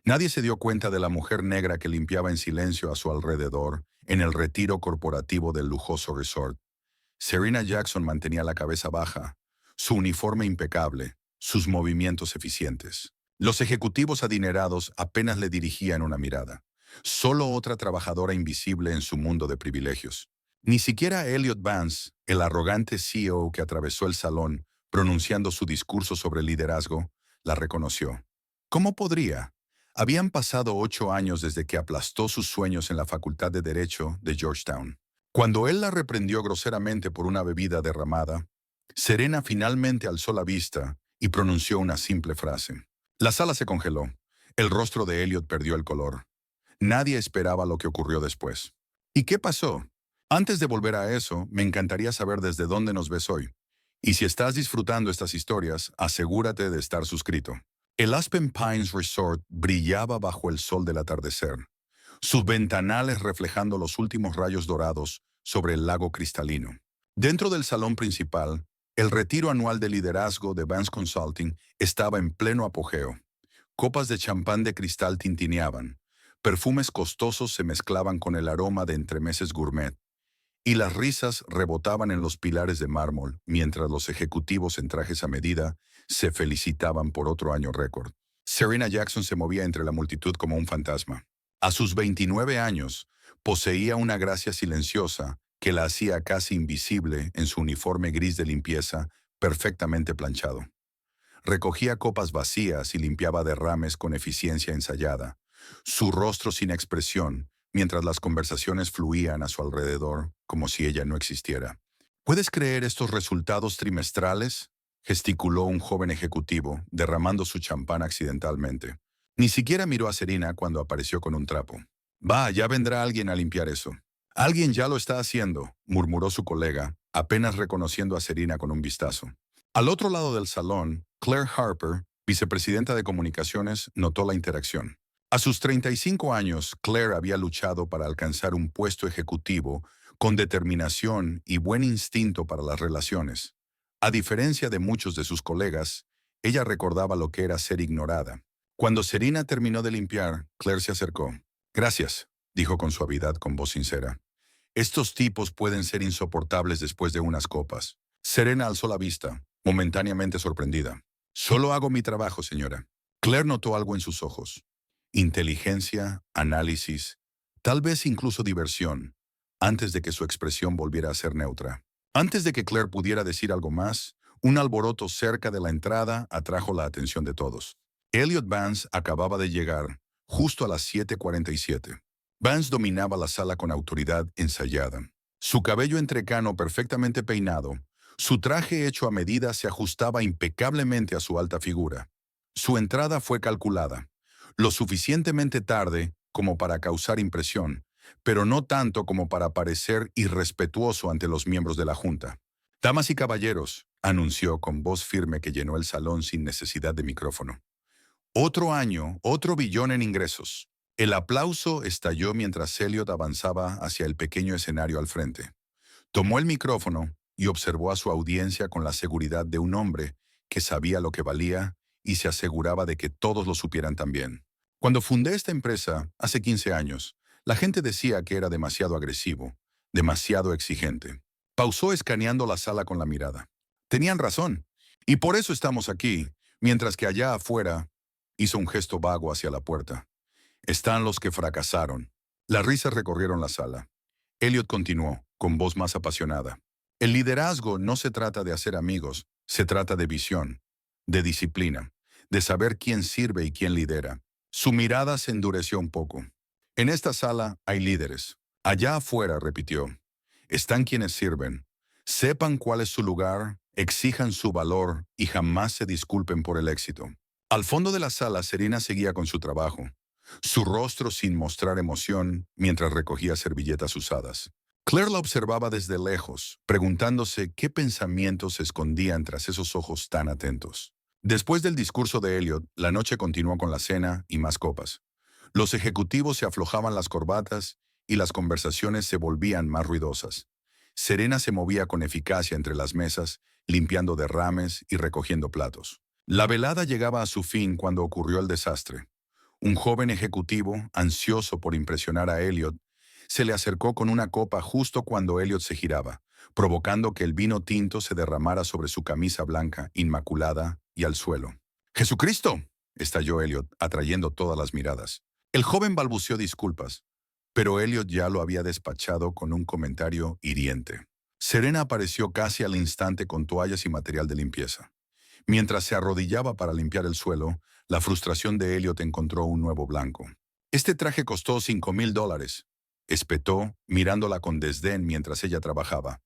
Nadie se dio cuenta de la mujer negra que limpiaba en silencio a su alrededor en el retiro corporativo del lujoso resort. Serena Jackson mantenía la cabeza baja, su uniforme impecable, sus movimientos eficientes. Los ejecutivos adinerados apenas le dirigían una mirada. Solo otra trabajadora invisible en su mundo de privilegios. Ni siquiera Elliot Vance, el arrogante CEO que atravesó el salón pronunciando su discurso sobre liderazgo, la reconoció. ¿Cómo podría? Habían pasado 8 años desde que aplastó sus sueños en la Facultad de Derecho de Georgetown. Cuando él la reprendió groseramente por una bebida derramada, Serena finalmente alzó la vista y pronunció una simple frase. La sala se congeló. El rostro de Elliot perdió el color. Nadie esperaba lo que ocurrió después. ¿Y qué pasó? Antes de volver a eso, me encantaría saber desde dónde nos ves hoy. Y si estás disfrutando estas historias, asegúrate de estar suscrito. El Aspen Pines Resort brillaba bajo el sol del atardecer, sus ventanales reflejando los últimos rayos dorados sobre el lago cristalino. Dentro del salón principal, el retiro anual de liderazgo de Vance Consulting estaba en pleno apogeo. Copas de champán de cristal tintineaban, perfumes costosos se mezclaban con el aroma de entremeses gourmet, y las risas rebotaban en los pilares de mármol mientras los ejecutivos en trajes a medida se felicitaban por otro año récord. Serena Jackson se movía entre la multitud como un fantasma. A sus 29 años, poseía una gracia silenciosa que la hacía casi invisible en su uniforme gris de limpieza perfectamente planchado. Recogía copas vacías y limpiaba derrames con eficiencia ensayada, su rostro sin expresión, mientras las conversaciones fluían a su alrededor como si ella no existiera. ¿Puedes creer estos resultados trimestrales?, gesticuló un joven ejecutivo, derramando su champán accidentalmente. Ni siquiera miró a Serena cuando apareció con un trapo. Va, ya vendrá alguien a limpiar eso. Alguien ya lo está haciendo, murmuró su colega, apenas reconociendo a Serena con un vistazo. Al otro lado del salón, Claire Harper, vicepresidenta de comunicaciones, notó la interacción. A sus 35 años, Claire había luchado para alcanzar un puesto ejecutivo con determinación y buen instinto para las relaciones. A diferencia de muchos de sus colegas, ella recordaba lo que era ser ignorada. Cuando Serena terminó de limpiar, Claire se acercó. Gracias, dijo con suavidad, con voz sincera. Estos tipos pueden ser insoportables después de unas copas. Serena alzó la vista, momentáneamente sorprendida. Solo hago mi trabajo, señora. Claire notó algo en sus ojos. Inteligencia, análisis, tal vez incluso diversión, antes de que su expresión volviera a ser neutra. Antes de que Claire pudiera decir algo más, un alboroto cerca de la entrada atrajo la atención de todos. Elliot Vance acababa de llegar, justo a las 7:47. Vance dominaba la sala con autoridad ensayada. Su cabello entrecano perfectamente peinado, su traje hecho a medida se ajustaba impecablemente a su alta figura. Su entrada fue calculada, lo suficientemente tarde como para causar impresión, pero no tanto como para parecer irrespetuoso ante los miembros de la Junta. Damas y caballeros, anunció con voz firme que llenó el salón sin necesidad de micrófono. Otro año, otro billón en ingresos. El aplauso estalló mientras Elliot avanzaba hacia el pequeño escenario al frente. Tomó el micrófono y observó a su audiencia con la seguridad de un hombre que sabía lo que valía y se aseguraba de que todos lo supieran también. Cuando fundé esta empresa, hace 15 años, la gente decía que era demasiado agresivo, demasiado exigente. Pausó escaneando la sala con la mirada. Tenían razón, y por eso estamos aquí, mientras que allá afuera hizo un gesto vago hacia la puerta. Están los que fracasaron. Las risas recorrieron la sala. Elliot continuó, con voz más apasionada. El liderazgo no se trata de hacer amigos, se trata de visión, de disciplina, de saber quién sirve y quién lidera. Su mirada se endureció un poco. En esta sala hay líderes. Allá afuera, repitió, están quienes sirven. Sepan cuál es su lugar, exijan su valor y jamás se disculpen por el éxito. Al fondo de la sala, Serena seguía con su trabajo, su rostro sin mostrar emoción mientras recogía servilletas usadas. Claire la observaba desde lejos, preguntándose qué pensamientos se escondían tras esos ojos tan atentos. Después del discurso de Elliot, la noche continuó con la cena y más copas. Los ejecutivos se aflojaban las corbatas y las conversaciones se volvían más ruidosas. Serena se movía con eficacia entre las mesas, limpiando derrames y recogiendo platos. La velada llegaba a su fin cuando ocurrió el desastre. Un joven ejecutivo, ansioso por impresionar a Elliot, se le acercó con una copa justo cuando Elliot se giraba, provocando que el vino tinto se derramara sobre su camisa blanca, inmaculada, y al suelo. ¡Jesucristo!, estalló Elliot, atrayendo todas las miradas. El joven balbuceó disculpas, pero Elliot ya lo había despachado con un comentario hiriente. Serena apareció casi al instante con toallas y material de limpieza. Mientras se arrodillaba para limpiar el suelo, la frustración de Elliot encontró un nuevo blanco. Este traje costó $5,000, espetó, mirándola con desdén mientras ella trabajaba.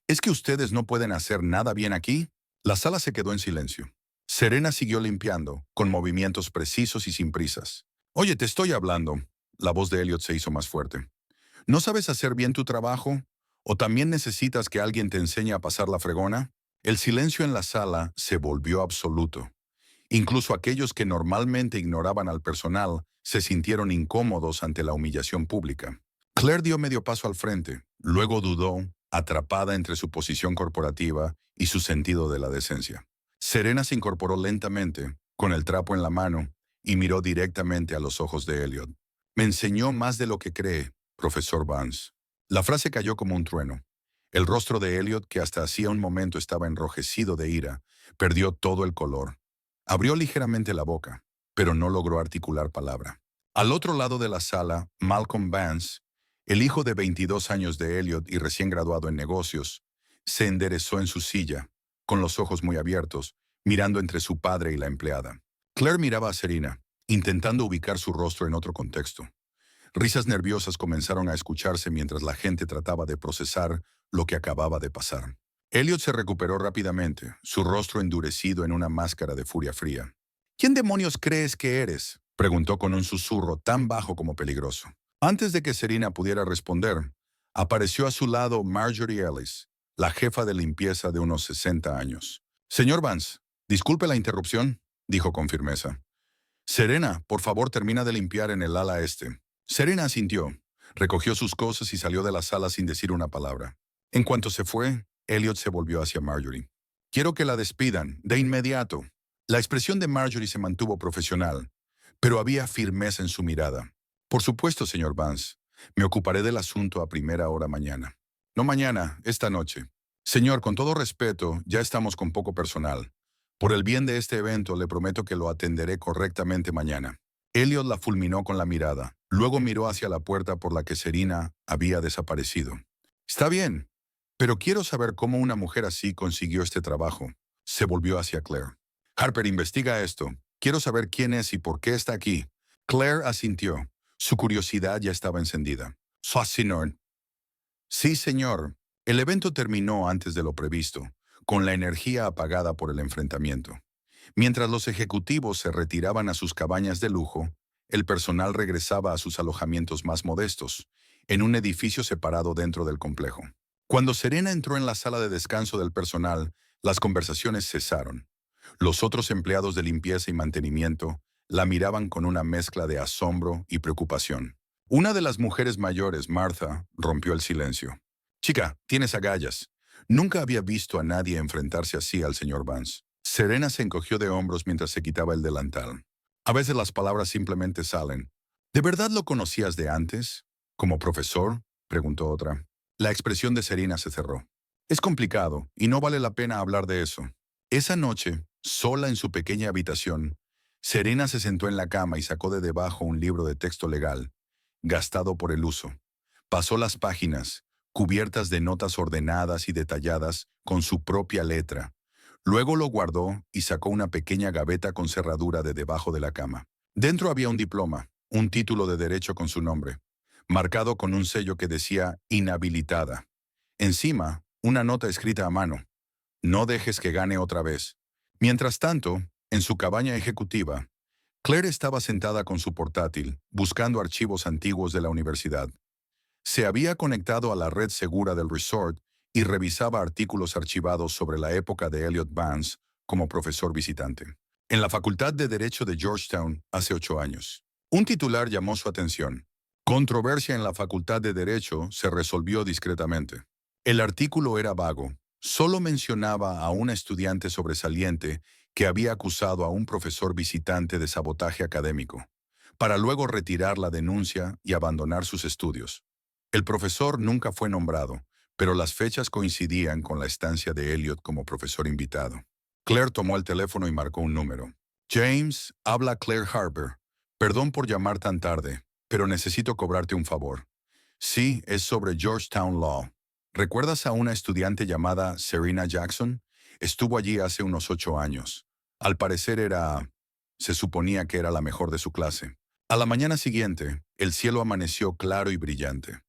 ¿Es que ustedes no pueden hacer nada bien aquí? La sala se quedó en silencio. Serena siguió limpiando, con movimientos precisos y sin prisas. Oye, te estoy hablando. La voz de Elliot se hizo más fuerte. ¿No sabes hacer bien tu trabajo? ¿O también necesitas que alguien te enseñe a pasar la fregona? El silencio en la sala se volvió absoluto. Incluso aquellos que normalmente ignoraban al personal se sintieron incómodos ante la humillación pública. Claire dio medio paso al frente, luego dudó, atrapada entre su posición corporativa y su sentido de la decencia. Serena se incorporó lentamente, con el trapo en la mano, y miró directamente a los ojos de Elliot. Me enseñó más de lo que cree, profesor Vance. La frase cayó como un trueno. El rostro de Elliot, que hasta hacía un momento estaba enrojecido de ira, perdió todo el color. Abrió ligeramente la boca, pero no logró articular palabra. Al otro lado de la sala, Malcolm Vance, el hijo de 22 años de Elliot y recién graduado en negocios, se enderezó en su silla, con los ojos muy abiertos, mirando entre su padre y la empleada. Claire miraba a Serena, intentando ubicar su rostro en otro contexto. Risas nerviosas comenzaron a escucharse mientras la gente trataba de procesar lo que acababa de pasar. Elliot se recuperó rápidamente, su rostro endurecido en una máscara de furia fría. ¿Quién demonios crees que eres?, preguntó con un susurro tan bajo como peligroso. Antes de que Serena pudiera responder, apareció a su lado Marjorie Ellis, la jefa de limpieza de unos 60 años. Señor Vance, disculpe la interrupción, dijo con firmeza. Serena, por favor, termina de limpiar en el ala este. Serena asintió, recogió sus cosas y salió de la sala sin decir una palabra. En cuanto se fue, Elliot se volvió hacia Marjorie. Quiero que la despidan, de inmediato. La expresión de Marjorie se mantuvo profesional, pero había firmeza en su mirada. Por supuesto, señor Vance. Me ocuparé del asunto a primera hora mañana. No mañana, esta noche. Señor, con todo respeto, ya estamos con poco personal. Por el bien de este evento, le prometo que lo atenderé correctamente mañana. Elliot la fulminó con la mirada. Luego miró hacia la puerta por la que Serena había desaparecido. Está bien, pero quiero saber cómo una mujer así consiguió este trabajo. Se volvió hacia Claire. Harper, investiga esto. Quiero saber quién es y por qué está aquí. Claire asintió. Su curiosidad ya estaba encendida. Señor. Sí, señor. El evento terminó antes de lo previsto, con la energía apagada por el enfrentamiento. Mientras los ejecutivos se retiraban a sus cabañas de lujo, el personal regresaba a sus alojamientos más modestos, en un edificio separado dentro del complejo. Cuando Serena entró en la sala de descanso del personal, las conversaciones cesaron. Los otros empleados de limpieza y mantenimiento la miraban con una mezcla de asombro y preocupación. Una de las mujeres mayores, Martha, rompió el silencio. Chica, tienes agallas. Nunca había visto a nadie enfrentarse así al señor Vance. Serena se encogió de hombros mientras se quitaba el delantal. A veces las palabras simplemente salen. ¿De verdad lo conocías de antes? ¿Como profesor?, preguntó otra. La expresión de Serena se cerró. Es complicado, y no vale la pena hablar de eso. Esa noche, sola en su pequeña habitación, Serena se sentó en la cama y sacó de debajo un libro de texto legal, gastado por el uso. Pasó las páginas, cubiertas de notas ordenadas y detalladas con su propia letra. Luego lo guardó y sacó una pequeña gaveta con cerradura de debajo de la cama. Dentro había un diploma, un título de derecho con su nombre, marcado con un sello que decía inhabilitada. Encima, una nota escrita a mano. No dejes que gane otra vez. Mientras tanto, en su cabaña ejecutiva, Claire estaba sentada con su portátil, buscando archivos antiguos de la universidad. Se había conectado a la red segura del resort y revisaba artículos archivados sobre la época de Elliot Vance como profesor visitante. En la Facultad de Derecho de Georgetown, hace 8 años. Un titular llamó su atención. Controversia en la Facultad de Derecho se resolvió discretamente. El artículo era vago. Solo mencionaba a una estudiante sobresaliente que había acusado a un profesor visitante de sabotaje académico. para luego retirar la denuncia y abandonar sus estudios. El profesor nunca fue nombrado, pero las fechas coincidían con la estancia de Elliot como profesor invitado. Claire tomó el teléfono y marcó un número. James, habla Claire Harper. Perdón por llamar tan tarde, pero necesito cobrarte un favor. Sí, es sobre Georgetown Law. ¿Recuerdas a una estudiante llamada Serena Jackson? Estuvo allí hace unos 8 años. Al parecer se suponía que era la mejor de su clase. A la mañana siguiente, el cielo amaneció claro y brillante.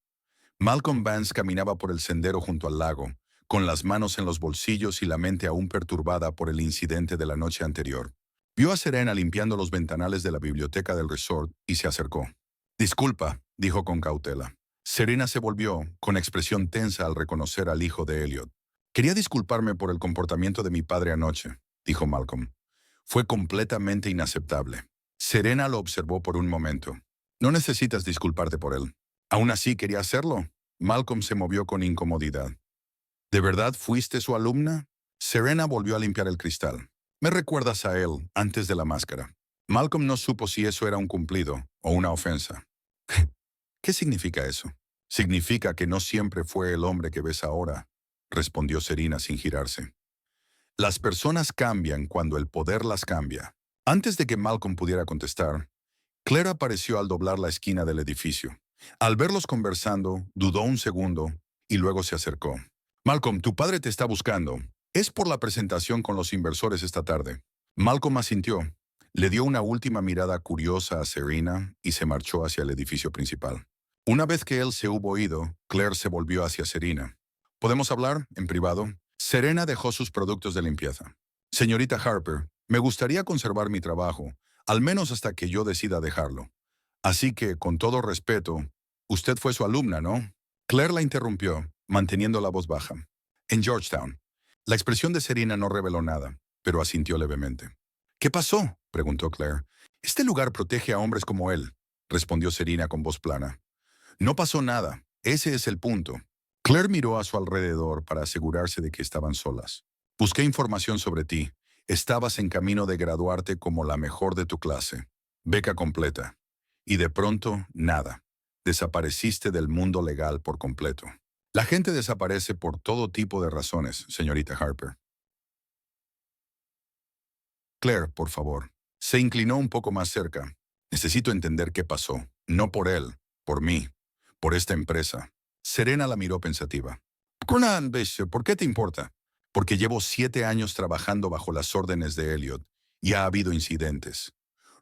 Malcolm Vance caminaba por el sendero junto al lago, con las manos en los bolsillos y la mente aún perturbada por el incidente de la noche anterior. Vio a Serena limpiando los ventanales de la biblioteca del resort y se acercó. Disculpa, dijo con cautela. Serena se volvió, con expresión tensa al reconocer al hijo de Elliot. Quería disculparme por el comportamiento de mi padre anoche, dijo Malcolm. Fue completamente inaceptable. Serena lo observó por un momento. No necesitas disculparte por él. ¿Aún así quería hacerlo? Malcolm se movió con incomodidad. ¿De verdad fuiste su alumna? Serena volvió a limpiar el cristal. Me recuerdas a él antes de la máscara. Malcolm no supo si eso era un cumplido o una ofensa. ¿Qué significa eso? Significa que no siempre fue el hombre que ves ahora, respondió Serena sin girarse. Las personas cambian cuando el poder las cambia. Antes de que Malcolm pudiera contestar, Claire apareció al doblar la esquina del edificio. Al verlos conversando, dudó un segundo y luego se acercó. Malcolm, tu padre te está buscando. Es por la presentación con los inversores esta tarde. Malcolm asintió. Le dio una última mirada curiosa a Serena y se marchó hacia el edificio principal. Una vez que él se hubo ido, Claire se volvió hacia Serena. ¿Podemos hablar en privado? Serena dejó sus productos de limpieza. Señorita Harper, me gustaría conservar mi trabajo, al menos hasta que yo decida dejarlo. Así que, con todo respeto, usted fue su alumna, ¿no? Claire la interrumpió, manteniendo la voz baja. En Georgetown. La expresión de Serena no reveló nada, pero asintió levemente. ¿Qué pasó?, preguntó Claire. Este lugar protege a hombres como él, respondió Serena con voz plana. No pasó nada, ese es el punto. Claire miró a su alrededor para asegurarse de que estaban solas. Busqué información sobre ti. Estabas en camino de graduarte como la mejor de tu clase. Beca completa. Y de pronto, nada. Desapareciste del mundo legal por completo. La gente desaparece por todo tipo de razones, señorita Harper. Claire, por favor. Se inclinó un poco más cerca. Necesito entender qué pasó. No por él, por mí, por esta empresa. Serena la miró pensativa. Conan, ¿por qué te importa? Porque llevo 7 años trabajando bajo las órdenes de Elliot y ha habido incidentes,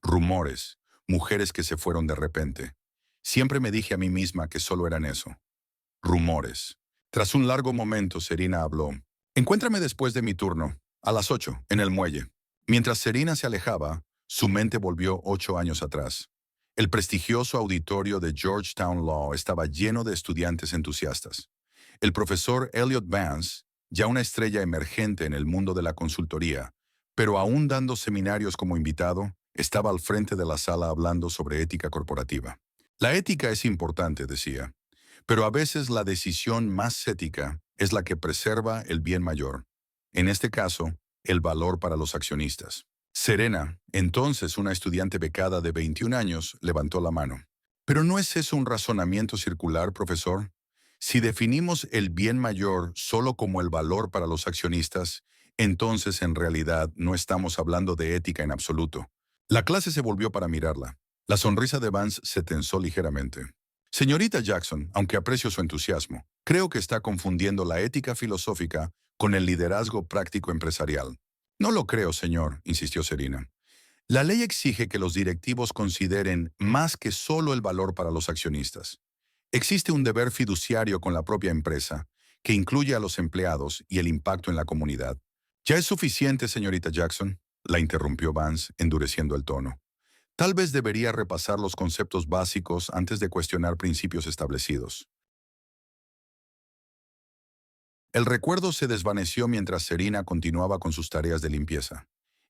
rumores, mujeres que se fueron de repente. Siempre me dije a mí misma que solo eran eso. Rumores. Tras un largo momento, Serena habló. Encuéntrame después de mi turno, a las 8, en el muelle. Mientras Serena se alejaba, su mente volvió 8 años atrás. El prestigioso auditorio de Georgetown Law estaba lleno de estudiantes entusiastas. El profesor Elliot Vance, ya una estrella emergente en el mundo de la consultoría, pero aún dando seminarios como invitado, estaba al frente de la sala hablando sobre ética corporativa. La ética es importante, decía, pero a veces la decisión más ética es la que preserva el bien mayor. En este caso, el valor para los accionistas. Serena, entonces una estudiante becada de 21 años, levantó la mano. ¿Pero no es eso un razonamiento circular, profesor? Si definimos el bien mayor solo como el valor para los accionistas, entonces en realidad no estamos hablando de ética en absoluto. La clase se volvió para mirarla. La sonrisa de Vance se tensó ligeramente. Señorita Jackson, aunque aprecio su entusiasmo, creo que está confundiendo la ética filosófica con el liderazgo práctico empresarial. No lo creo, señor, insistió Serena. La ley exige que los directivos consideren más que solo el valor para los accionistas. Existe un deber fiduciario con la propia empresa, que incluye a los empleados y el impacto en la comunidad. ¿Ya es suficiente, señorita Jackson?, la interrumpió Vance, endureciendo el tono. Tal vez debería repasar los conceptos básicos antes de cuestionar principios establecidos. El recuerdo se desvaneció mientras Serena continuaba con sus tareas de limpieza.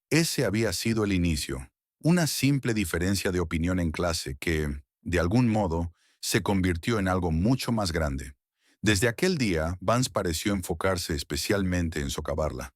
Ese había sido el inicio, una simple diferencia de opinión en clase que, de algún modo, se convirtió en algo mucho más grande. Desde aquel día, Vance pareció enfocarse especialmente en socavarla.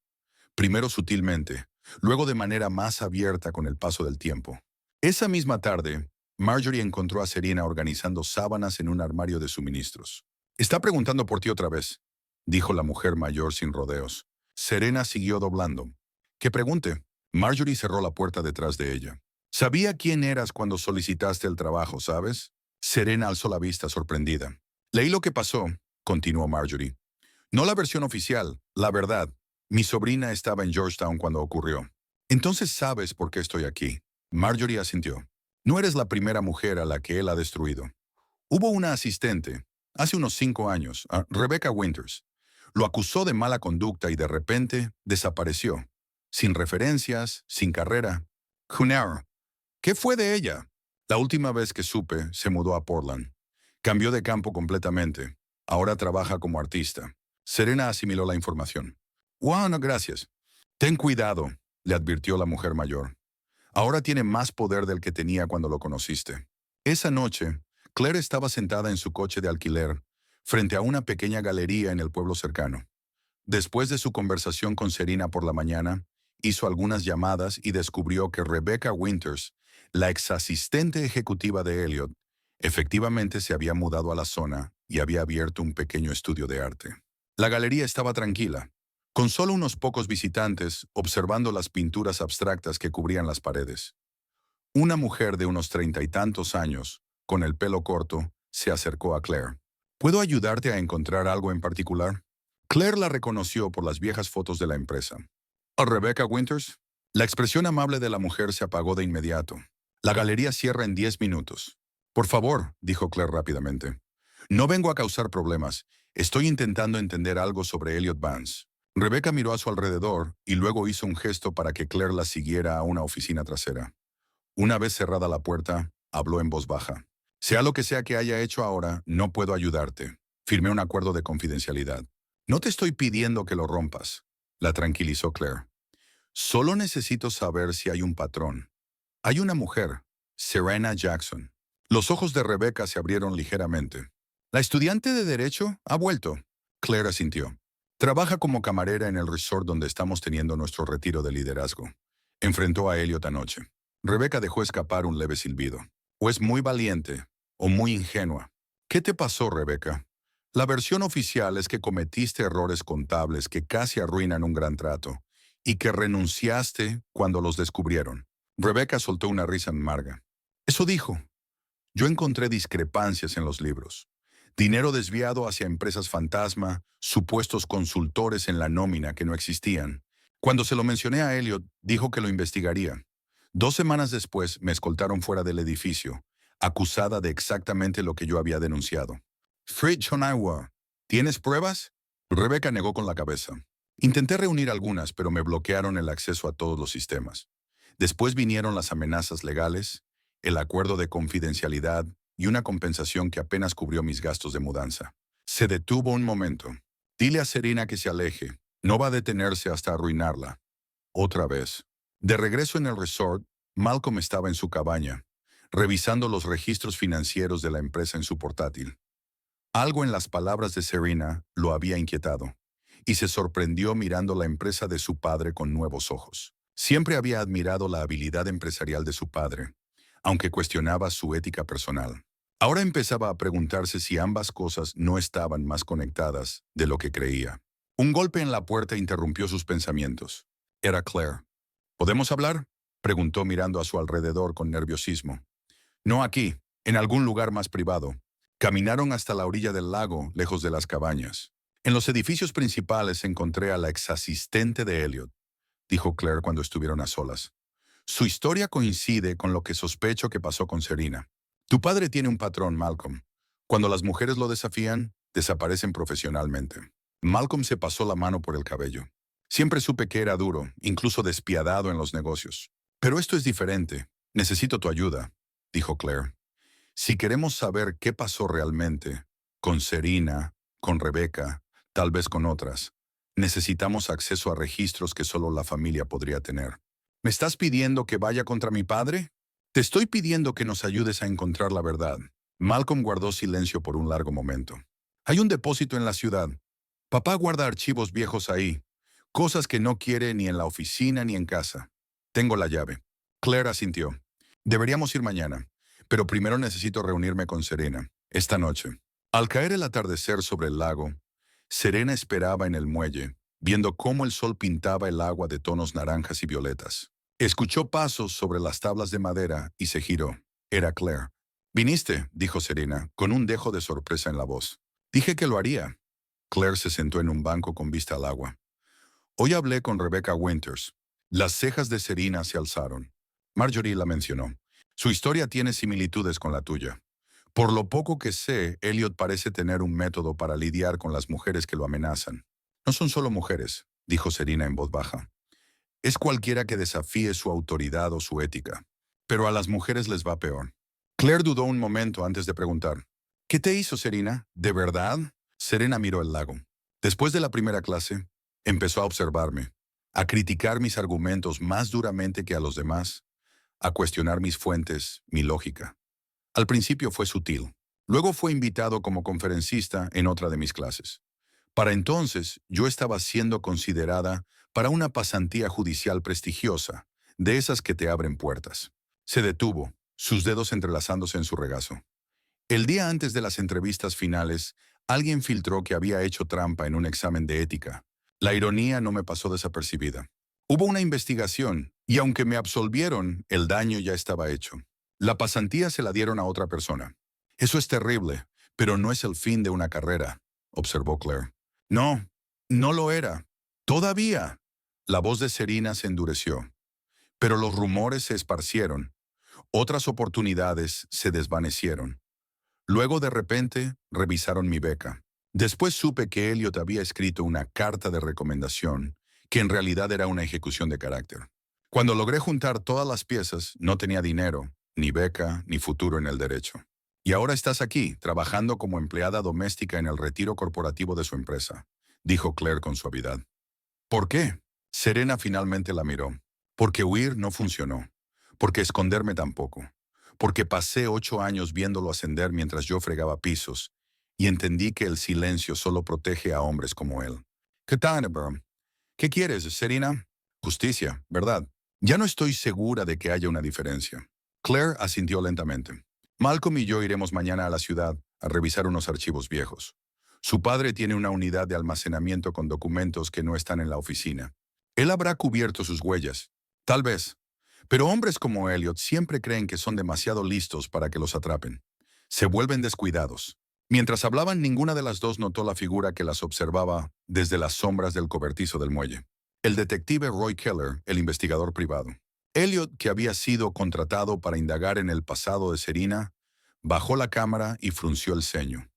Primero sutilmente, luego de manera más abierta con el paso del tiempo. Esa misma tarde, Marjorie encontró a Serena organizando sábanas en un armario de suministros. «Está preguntando por ti otra vez», dijo la mujer mayor sin rodeos. Serena siguió doblando. «Que pregunte». Marjorie cerró la puerta detrás de ella. «Sabía quién eras cuando solicitaste el trabajo, ¿sabes?» Serena alzó la vista sorprendida. «Leí lo que pasó», continuó Marjorie. «No la versión oficial, la verdad. Mi sobrina estaba en Georgetown cuando ocurrió. Entonces sabes por qué estoy aquí». Marjorie asintió. «No eres la primera mujer a la que él ha destruido. Hubo una asistente, hace unos 5 años, Rebecca Winters. Lo acusó de mala conducta y de repente desapareció. Sin referencias, sin carrera. Cunero. ¿Qué fue de ella? La última vez que supe, se mudó a Portland. Cambió de campo completamente. Ahora trabaja como artista». Serena asimiló la información. «Bueno, gracias». «Ten cuidado», le advirtió la mujer mayor. «Ahora tiene más poder del que tenía cuando lo conociste». Esa noche, Claire estaba sentada en su coche de alquiler, frente a una pequeña galería en el pueblo cercano. Después de su conversación con Serena por la mañana, hizo algunas llamadas y descubrió que Rebecca Winters, la exasistente ejecutiva de Elliot, efectivamente se había mudado a la zona y había abierto un pequeño estudio de arte. La galería estaba tranquila, con solo unos pocos visitantes observando las pinturas abstractas que cubrían las paredes. Una mujer de unos 30 y tantos años, con el pelo corto, se acercó a Claire. «¿Puedo ayudarte a encontrar algo en particular?» Claire la reconoció por las viejas fotos de la empresa. ¿A Rebecca Winters? La expresión amable de la mujer se apagó de inmediato. «La galería cierra en 10 minutos. Por favor», dijo Claire rápidamente. «No vengo a causar problemas. Estoy intentando entender algo sobre Elliot Vance». Rebecca miró a su alrededor y luego hizo un gesto para que Claire la siguiera a una oficina trasera. Una vez cerrada la puerta, habló en voz baja. «Sea lo que sea que haya hecho ahora, no puedo ayudarte. Firmé un acuerdo de confidencialidad». «No te estoy pidiendo que lo rompas», la tranquilizó Claire. «Solo necesito saber si hay un patrón. Hay una mujer, Serena Jackson». Los ojos de Rebecca se abrieron ligeramente. «¿La estudiante de Derecho ha vuelto?» Claire asintió. «Trabaja como camarera en el resort donde estamos teniendo nuestro retiro de liderazgo». Enfrentó a Elliot anoche. Rebecca dejó escapar un leve silbido. «O es muy valiente, o muy ingenua». «¿Qué te pasó, Rebecca?» «La versión oficial es que cometiste errores contables que casi arruinan un gran trato, y que renunciaste cuando los descubrieron». Rebecca soltó una risa amarga. «Eso dijo. Yo encontré discrepancias en los libros. Dinero desviado hacia empresas fantasma, supuestos consultores en la nómina que no existían. Cuando se lo mencioné a Elliot, dijo que lo investigaría. 2 semanas después me escoltaron fuera del edificio, acusada de exactamente lo que yo había denunciado». «Fritz Honaiwa, ¿tienes pruebas?» Rebecca negó con la cabeza. «Intenté reunir algunas, pero me bloquearon el acceso a todos los sistemas. Después vinieron las amenazas legales, el acuerdo de confidencialidad y una compensación que apenas cubrió mis gastos de mudanza». Se detuvo un momento. «Dile a Serena que se aleje. No va a detenerse hasta arruinarla». Otra vez. De regreso en el resort, Malcolm estaba en su cabaña, revisando los registros financieros de la empresa en su portátil. Algo en las palabras de Serena lo había inquietado, y se sorprendió mirando la empresa de su padre con nuevos ojos. Siempre había admirado la habilidad empresarial de su padre, aunque cuestionaba su ética personal. Ahora empezaba a preguntarse si ambas cosas no estaban más conectadas de lo que creía. Un golpe en la puerta interrumpió sus pensamientos. Era Claire. «¿Podemos hablar?», preguntó mirando a su alrededor con nerviosismo. «No aquí, en algún lugar más privado». Caminaron hasta la orilla del lago, lejos de las cabañas. «En los edificios principales encontré a la exasistente de Elliot», dijo Claire cuando estuvieron a solas. «Su historia coincide con lo que sospecho que pasó con Serena. Tu padre tiene un patrón, Malcolm. Cuando las mujeres lo desafían, desaparecen profesionalmente». Malcolm se pasó la mano por el cabello. «Siempre supe que era duro, incluso despiadado en los negocios. Pero esto es diferente. Necesito tu ayuda», dijo Claire. «Si queremos saber qué pasó realmente, con Serena, con Rebecca, tal vez con otras, necesitamos acceso a registros que solo la familia podría tener». «¿Me estás pidiendo que vaya contra mi padre?» «Te estoy pidiendo que nos ayudes a encontrar la verdad». Malcolm guardó silencio por un largo momento. «Hay un depósito en la ciudad. Papá guarda archivos viejos ahí, cosas que no quiere ni en la oficina ni en casa. Tengo la llave». Claire asintió. «Deberíamos ir mañana. Pero primero necesito reunirme con Serena, esta noche. Al caer el atardecer sobre el lago, Serena esperaba en el muelle, viendo cómo el sol pintaba el agua de tonos naranjas y violetas. Escuchó pasos sobre las tablas de madera y se giró. Era Claire. «Viniste», dijo Serena, con un dejo de sorpresa en la voz. «Dije que lo haría». Claire se sentó en un banco con vista al agua. «Hoy hablé con Rebecca Winters». Las cejas de Serena se alzaron. Marjorie la mencionó. «Su historia tiene similitudes con la tuya. Por lo poco que sé, Elliot parece tener un método para lidiar con las mujeres que lo amenazan. No son solo mujeres», dijo Serena en voz baja. «Es cualquiera que desafíe su autoridad o su ética. Pero a las mujeres les va peor». Claire dudó un momento antes de preguntar. «¿Qué te hizo, Serena? ¿De verdad?» Serena miró el lago. Después de la primera clase, empezó a observarme, a criticar mis argumentos más duramente que a los demás, a cuestionar mis fuentes, mi lógica. Al principio fue sutil. Luego fue invitado como conferencista en otra de mis clases. Para entonces, yo estaba siendo considerada para una pasantía judicial prestigiosa, de esas que te abren puertas. Se detuvo, sus dedos entrelazándose en su regazo. El día antes de las entrevistas finales, alguien filtró que había hecho trampa en un examen de ética. La ironía no me pasó desapercibida. Hubo una investigación, y aunque me absolvieron, el daño ya estaba hecho. La pasantía se la dieron a otra persona. «Eso es terrible, pero no es el fin de una carrera», observó Claire. «No, no lo era. Todavía». La voz de Serena se endureció. Pero los rumores se esparcieron. Otras oportunidades se desvanecieron. Luego, de repente, revisaron mi beca. Después supe que Elliot había escrito una carta de recomendación, que en realidad era una ejecución de carácter. Cuando logré juntar todas las piezas, no tenía dinero, ni beca, ni futuro en el derecho. «Y ahora estás aquí, trabajando como empleada doméstica en el retiro corporativo de su empresa», dijo Claire con suavidad. «¿Por qué?» Serena finalmente la miró. «Porque huir no funcionó. Porque esconderme tampoco. Porque pasé 8 años viéndolo ascender mientras yo fregaba pisos, y entendí que el silencio solo protege a hombres como él». «¿Qué tal, bro? ¿Qué quieres, Serena?» «Justicia, ¿verdad?» «Ya no estoy segura de que haya una diferencia». Claire asintió lentamente. «Malcolm y yo iremos mañana a la ciudad a revisar unos archivos viejos. Su padre tiene una unidad de almacenamiento con documentos que no están en la oficina. Él habrá cubierto sus huellas. Tal vez. Pero hombres como Elliot siempre creen que son demasiado listos para que los atrapen. Se vuelven descuidados». Mientras hablaban, ninguna de las dos notó la figura que las observaba desde las sombras del cobertizo del muelle. El detective Roy Keller, el investigador privado. Elliot, que había sido contratado para indagar en el pasado de Serena, bajó la cámara y frunció el ceño.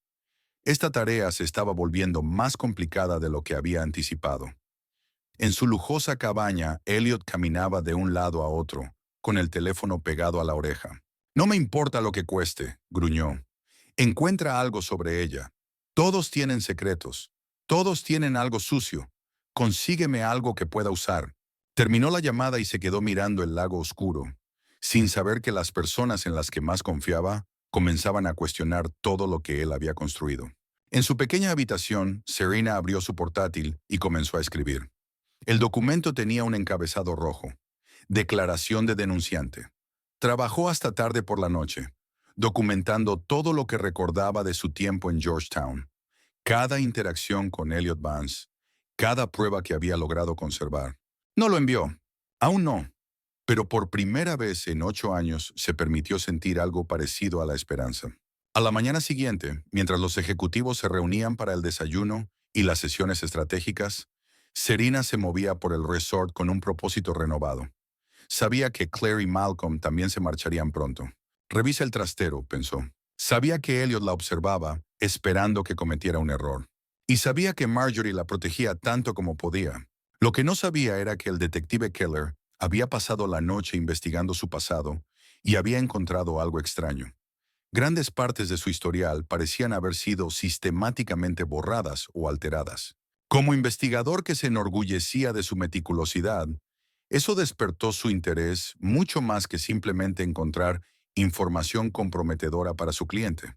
Esta tarea se estaba volviendo más complicada de lo que había anticipado. En su lujosa cabaña, Elliot caminaba de un lado a otro, con el teléfono pegado a la oreja. «No me importa lo que cueste», gruñó. «Encuentra algo sobre ella. Todos tienen secretos. Todos tienen algo sucio. Consígueme algo que pueda usar». Terminó la llamada y se quedó mirando el lago oscuro, sin saber que las personas en las que más confiaba comenzaban a cuestionar todo lo que él había construido. En su pequeña habitación, Serena abrió su portátil y comenzó a escribir. El documento tenía un encabezado rojo. Declaración de denunciante. Trabajó hasta tarde por la noche, documentando todo lo que recordaba de su tiempo en Georgetown, cada interacción con Elliot Vance, cada prueba que había logrado conservar. No lo envió. Aún no. Pero por primera vez en 8 años se permitió sentir algo parecido a la esperanza. A la mañana siguiente, mientras los ejecutivos se reunían para el desayuno y las sesiones estratégicas, Serena se movía por el resort con un propósito renovado. Sabía que Claire y Malcolm también se marcharían pronto. «Revisa el trastero», pensó. Sabía que Elliot la observaba, esperando que cometiera un error. Y sabía que Marjorie la protegía tanto como podía. Lo que no sabía era que el detective Keller había pasado la noche investigando su pasado y había encontrado algo extraño. Grandes partes de su historial parecían haber sido sistemáticamente borradas o alteradas. Como investigador que se enorgullecía de su meticulosidad, eso despertó su interés mucho más que simplemente encontrar información comprometedora para su cliente.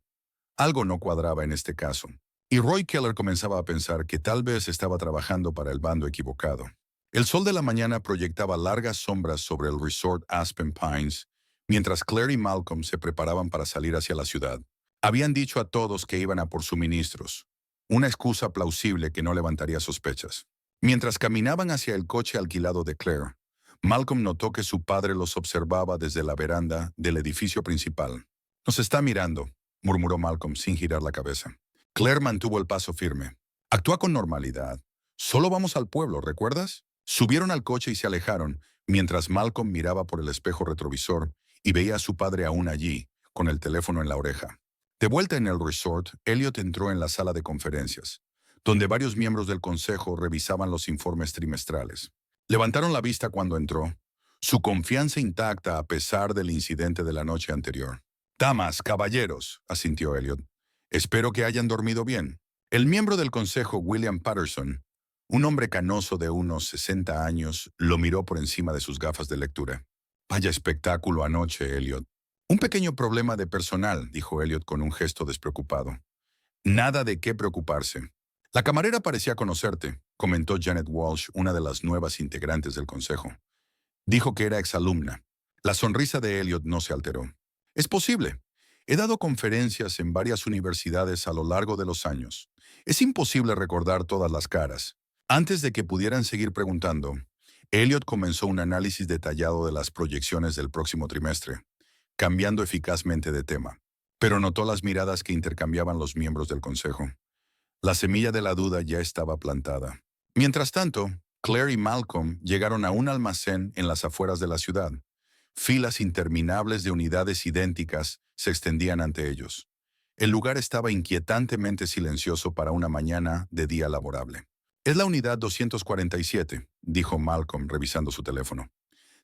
Algo no cuadraba en este caso, y Roy Keller comenzaba a pensar que tal vez estaba trabajando para el bando equivocado. El sol de la mañana proyectaba largas sombras sobre el resort Aspen Pines, Mientras Claire y Malcolm se preparaban para salir hacia la ciudad, habían dicho a todos que iban a por suministros, una excusa plausible que no levantaría sospechas. Mientras caminaban hacia el coche alquilado de Claire, Malcolm notó que su padre los observaba desde la veranda del edificio principal. «Nos está mirando», murmuró Malcolm sin girar la cabeza. Claire mantuvo el paso firme. «Actúa con normalidad. Solo vamos al pueblo, ¿recuerdas?». Subieron al coche y se alejaron, mientras Malcolm miraba por el espejo retrovisor y veía a su padre aún allí, con el teléfono en la oreja. De vuelta en el resort, Elliot entró en la sala de conferencias, donde varios miembros del consejo revisaban los informes trimestrales. Levantaron la vista cuando entró, su confianza intacta a pesar del incidente de la noche anterior. «Damas, caballeros», asintió Elliot. «Espero que hayan dormido bien». El miembro del consejo, William Patterson, un hombre canoso de unos 60 años, lo miró por encima de sus gafas de lectura. «Vaya espectáculo anoche, Elliot». «Un pequeño problema de personal», dijo Elliot con un gesto despreocupado. «Nada de qué preocuparse». «La camarera parecía conocerte», comentó Janet Walsh, una de las nuevas integrantes del consejo. Dijo que era exalumna. La sonrisa de Elliot no se alteró. «Es posible. He dado conferencias en varias universidades a lo largo de los años. Es imposible recordar todas las caras». Antes de que pudieran seguir preguntando, Elliot comenzó un análisis detallado de las proyecciones del próximo trimestre, cambiando eficazmente de tema. Pero notó las miradas que intercambiaban los miembros del consejo. La semilla de la duda ya estaba plantada. Mientras tanto, Claire y Malcolm llegaron a un almacén en las afueras de la ciudad. Filas interminables de unidades idénticas se extendían ante ellos. El lugar estaba inquietantemente silencioso para una mañana de día laborable. «Es la unidad 247», dijo Malcolm revisando su teléfono.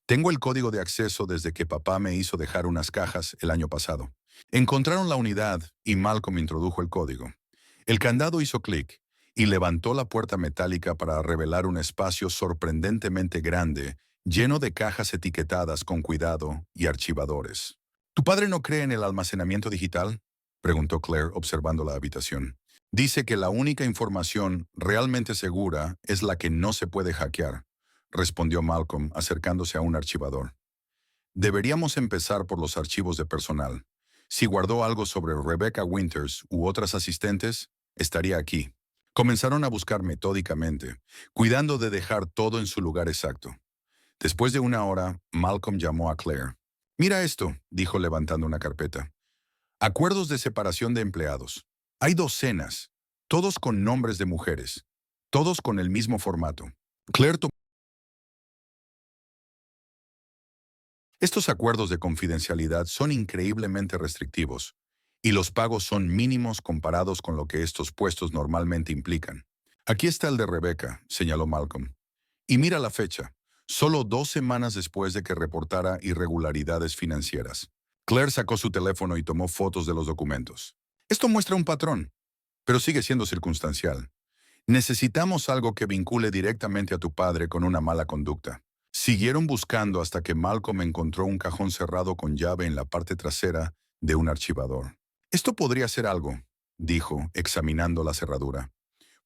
«Tengo el código de acceso desde que papá me hizo dejar unas cajas el año pasado». Encontraron la unidad y Malcolm introdujo el código. El candado hizo clic y levantó la puerta metálica para revelar un espacio sorprendentemente grande, lleno de cajas etiquetadas con cuidado y archivadores. «¿Tu padre no cree en el almacenamiento digital?», preguntó Claire observando la habitación. «Dice que la única información realmente segura es la que no se puede hackear», respondió Malcolm acercándose a un archivador. «Deberíamos empezar por los archivos de personal. Si guardó algo sobre Rebecca Winters u otras asistentes, estaría aquí». Comenzaron a buscar metódicamente, cuidando de dejar todo en su lugar exacto. Después de una hora, Malcolm llamó a Claire. «Mira esto», dijo levantando una carpeta. «Acuerdos de separación de empleados. Hay docenas, todos con nombres de mujeres, todos con el mismo formato». Claire tomó. «Estos acuerdos de confidencialidad son increíblemente restrictivos, y los pagos son mínimos comparados con lo que estos puestos normalmente implican. Aquí está el de Rebecca», señaló Malcolm. «Y mira la fecha, solo 2 semanas después de que reportara irregularidades financieras». Claire sacó su teléfono y tomó fotos de los documentos. «Esto muestra un patrón, pero sigue siendo circunstancial. Necesitamos algo que vincule directamente a tu padre con una mala conducta». Siguieron buscando hasta que Malcolm encontró un cajón cerrado con llave en la parte trasera de un archivador. «Esto podría ser algo», dijo, examinando la cerradura.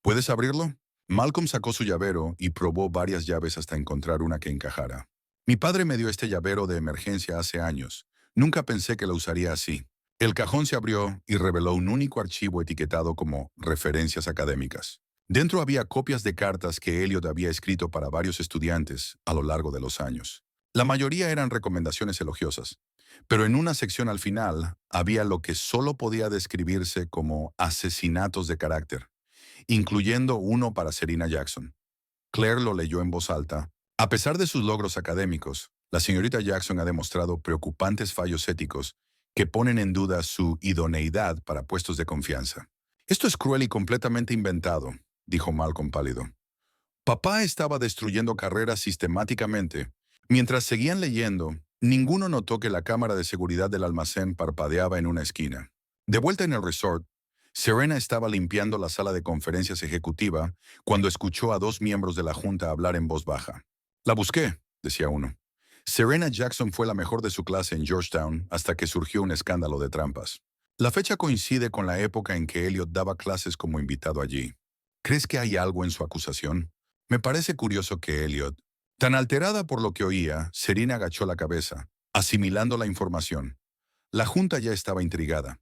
«¿Puedes abrirlo?». Malcolm sacó su llavero y probó varias llaves hasta encontrar una que encajara. «Mi padre me dio este llavero de emergencia hace años. Nunca pensé que lo usaría así». El cajón se abrió y reveló un único archivo etiquetado como referencias académicas. Dentro había copias de cartas que Elliot había escrito para varios estudiantes a lo largo de los años. La mayoría eran recomendaciones elogiosas, pero en una sección al final había lo que solo podía describirse como asesinatos de carácter, incluyendo uno para Serena Jackson. Claire lo leyó en voz alta. A pesar de sus logros académicos, la señorita Jackson ha demostrado preocupantes fallos éticos que ponen en duda su idoneidad para puestos de confianza. «Esto es cruel y completamente inventado», dijo Malcolm pálido. «Papá estaba destruyendo carreras sistemáticamente». Mientras seguían leyendo, ninguno notó que la cámara de seguridad del almacén parpadeaba en una esquina. De vuelta en el resort, Serena estaba limpiando la sala de conferencias ejecutiva cuando escuchó a 2 miembros de la junta hablar en voz baja. «La busqué», decía uno. «Serena Jackson fue la mejor de su clase en Georgetown hasta que surgió un escándalo de trampas». La fecha coincide con la época en que Elliot daba clases como invitado allí. ¿Crees que hay algo en su acusación? Me parece curioso que Elliot. Tan alterada por lo que oía, Serena agachó la cabeza, asimilando la información. La junta ya estaba intrigada.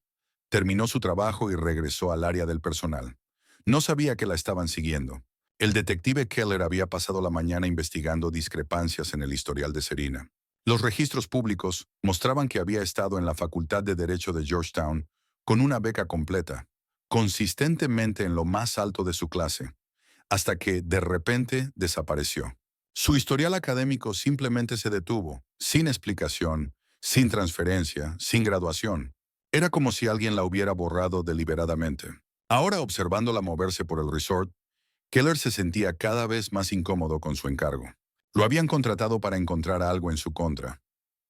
Terminó su trabajo y regresó al área del personal. No sabía que la estaban siguiendo. El detective Keller había pasado la mañana investigando discrepancias en el historial de Serena. Los registros públicos mostraban que había estado en la Facultad de Derecho de Georgetown con una beca completa, consistentemente en lo más alto de su clase, hasta que, de repente, desapareció. Su historial académico simplemente se detuvo, sin explicación, sin transferencia, sin graduación. Era como si alguien la hubiera borrado deliberadamente. Ahora, observándola moverse por el resort, Keller se sentía cada vez más incómodo con su encargo. Lo habían contratado para encontrar algo en su contra,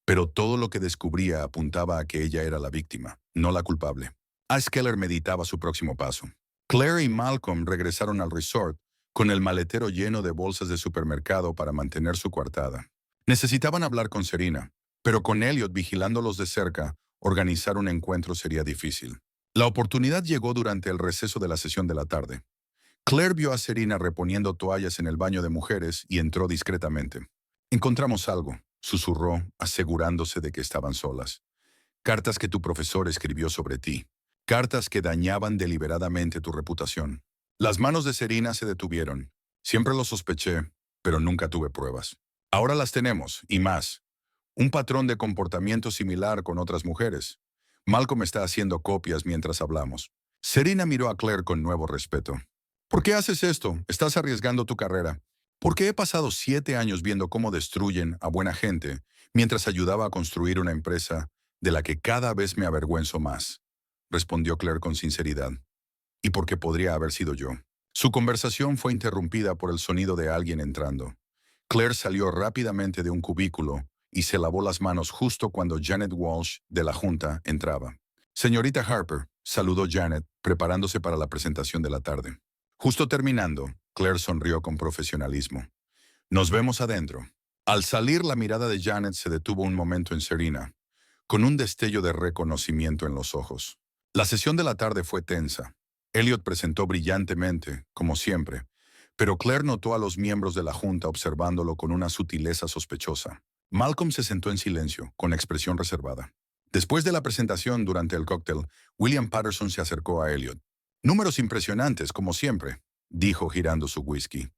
pero todo lo que descubría apuntaba a que ella era la víctima, no la culpable. As Keller meditaba su próximo paso. Claire y Malcolm regresaron al resort con el maletero lleno de bolsas de supermercado para mantener su coartada. Necesitaban hablar con Serena, pero con Elliot vigilándolos de cerca, organizar un encuentro sería difícil. La oportunidad llegó durante el receso de la sesión de la tarde. Claire vio a Serena reponiendo toallas en el baño de mujeres y entró discretamente. «Encontramos algo», susurró, asegurándose de que estaban solas. «Cartas que tu profesor escribió sobre ti. Cartas que dañaban deliberadamente tu reputación». Las manos de Serena se detuvieron. «Siempre lo sospeché, pero nunca tuve pruebas. Ahora las tenemos, y más. Un patrón de comportamiento similar con otras mujeres. Malcolm está haciendo copias mientras hablamos». Serena miró a Claire con nuevo respeto. «¿Por qué haces esto? Estás arriesgando tu carrera». «Porque he pasado 7 años viendo cómo destruyen a buena gente mientras ayudaba a construir una empresa de la que cada vez me avergüenzo más», respondió Claire con sinceridad. «Y porque podría haber sido yo». Su conversación fue interrumpida por el sonido de alguien entrando. Claire salió rápidamente de un cubículo y se lavó las manos justo cuando Janet Walsh, de la Junta, entraba. «Señorita Harper», saludó Janet, preparándose para la presentación de la tarde. Justo terminando, Claire sonrió con profesionalismo. «Nos vemos adentro». Al salir, la mirada de Janet se detuvo un momento en Serena, con un destello de reconocimiento en los ojos. La sesión de la tarde fue tensa. Elliot presentó brillantemente, como siempre, pero Claire notó a los miembros de la Junta observándolo con una sutileza sospechosa. Malcolm se sentó en silencio, con expresión reservada. Después de la presentación, durante el cóctel, William Patterson se acercó a Elliot. «Números impresionantes, como siempre», dijo girando su whisky.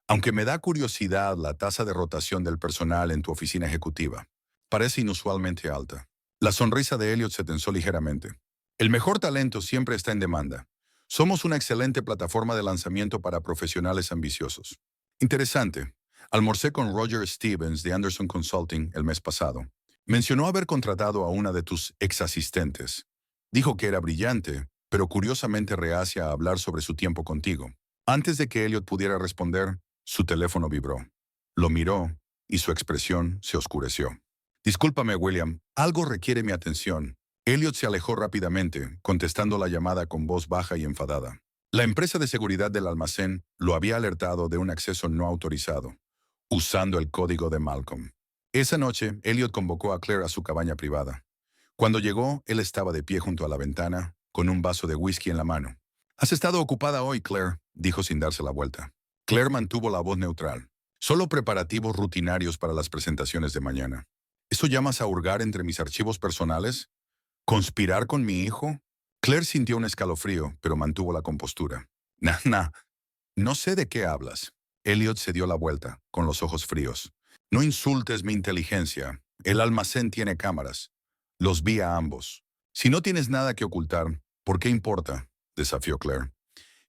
«Aunque me da curiosidad la tasa de rotación del personal en tu oficina ejecutiva. Parece inusualmente alta». La sonrisa de Elliot se tensó ligeramente. «El mejor talento siempre está en demanda. Somos una excelente plataforma de lanzamiento para profesionales ambiciosos». «Interesante. Almorcé con Roger Stevens de Anderson Consulting el mes pasado. Mencionó haber contratado a una de tus ex-asistentes. Dijo que era brillante, pero curiosamente reacia a hablar sobre su tiempo contigo». Antes de que Elliot pudiera responder, su teléfono vibró. Lo miró y su expresión se oscureció. «Discúlpame, William, algo requiere mi atención». Elliot se alejó rápidamente, contestando la llamada con voz baja y enfadada. La empresa de seguridad del almacén lo había alertado de un acceso no autorizado, usando el código de Malcolm. Esa noche, Elliot convocó a Claire a su cabaña privada. Cuando llegó, él estaba de pie junto a la ventana, con un vaso de whisky en la mano. «Has estado ocupada hoy, Claire», dijo sin darse la vuelta. Claire mantuvo la voz neutral. «Solo preparativos rutinarios para las presentaciones de mañana». «¿Eso llamas a hurgar entre mis archivos personales? ¿Conspirar con mi hijo?». Claire sintió un escalofrío, pero mantuvo la compostura. «Nah, no sé de qué hablas». Elliot se dio la vuelta, con los ojos fríos. «No insultes mi inteligencia. El almacén tiene cámaras. Los vi a ambos. Si no tienes nada que ocultar, ¿por qué importa?», desafió Claire.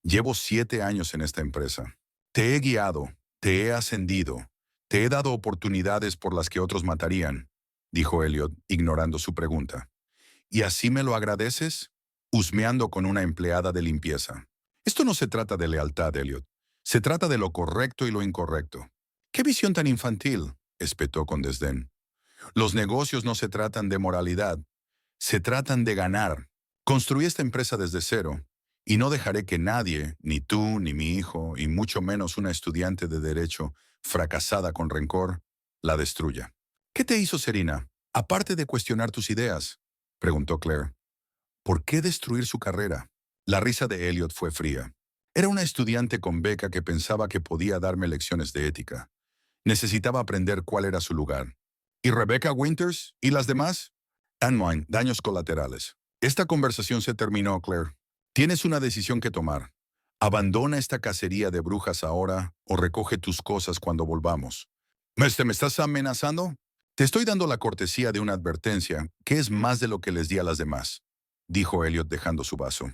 «Llevo 7 años en esta empresa. Te he guiado, te he ascendido, te he dado oportunidades por las que otros matarían», dijo Elliot, ignorando su pregunta. «¿Y así me lo agradeces?», husmeando con una empleada de limpieza. «Esto no se trata de lealtad, Elliot. Se trata de lo correcto y lo incorrecto». «¿Qué visión tan infantil?», espetó con desdén. «Los negocios no se tratan de moralidad. Se tratan de ganar. Construí esta empresa desde cero, y no dejaré que nadie, ni tú, ni mi hijo, y mucho menos una estudiante de derecho fracasada con rencor, la destruya». «¿Qué te hizo Serena, aparte de cuestionar tus ideas?», preguntó Claire. «¿Por qué destruir su carrera?». La risa de Elliot fue fría. «Era una estudiante con beca que pensaba que podía darme lecciones de ética. Necesitaba aprender cuál era su lugar. ¿Y Rebecca Winters? ¿Y las demás? Anne, daños colaterales. Esta conversación se terminó, Claire. Tienes una decisión que tomar. Abandona esta cacería de brujas ahora o recoge tus cosas cuando volvamos. ¿Me estás amenazando? Te estoy dando la cortesía de una advertencia, que es más de lo que les di a las demás, dijo Elliot dejando su vaso.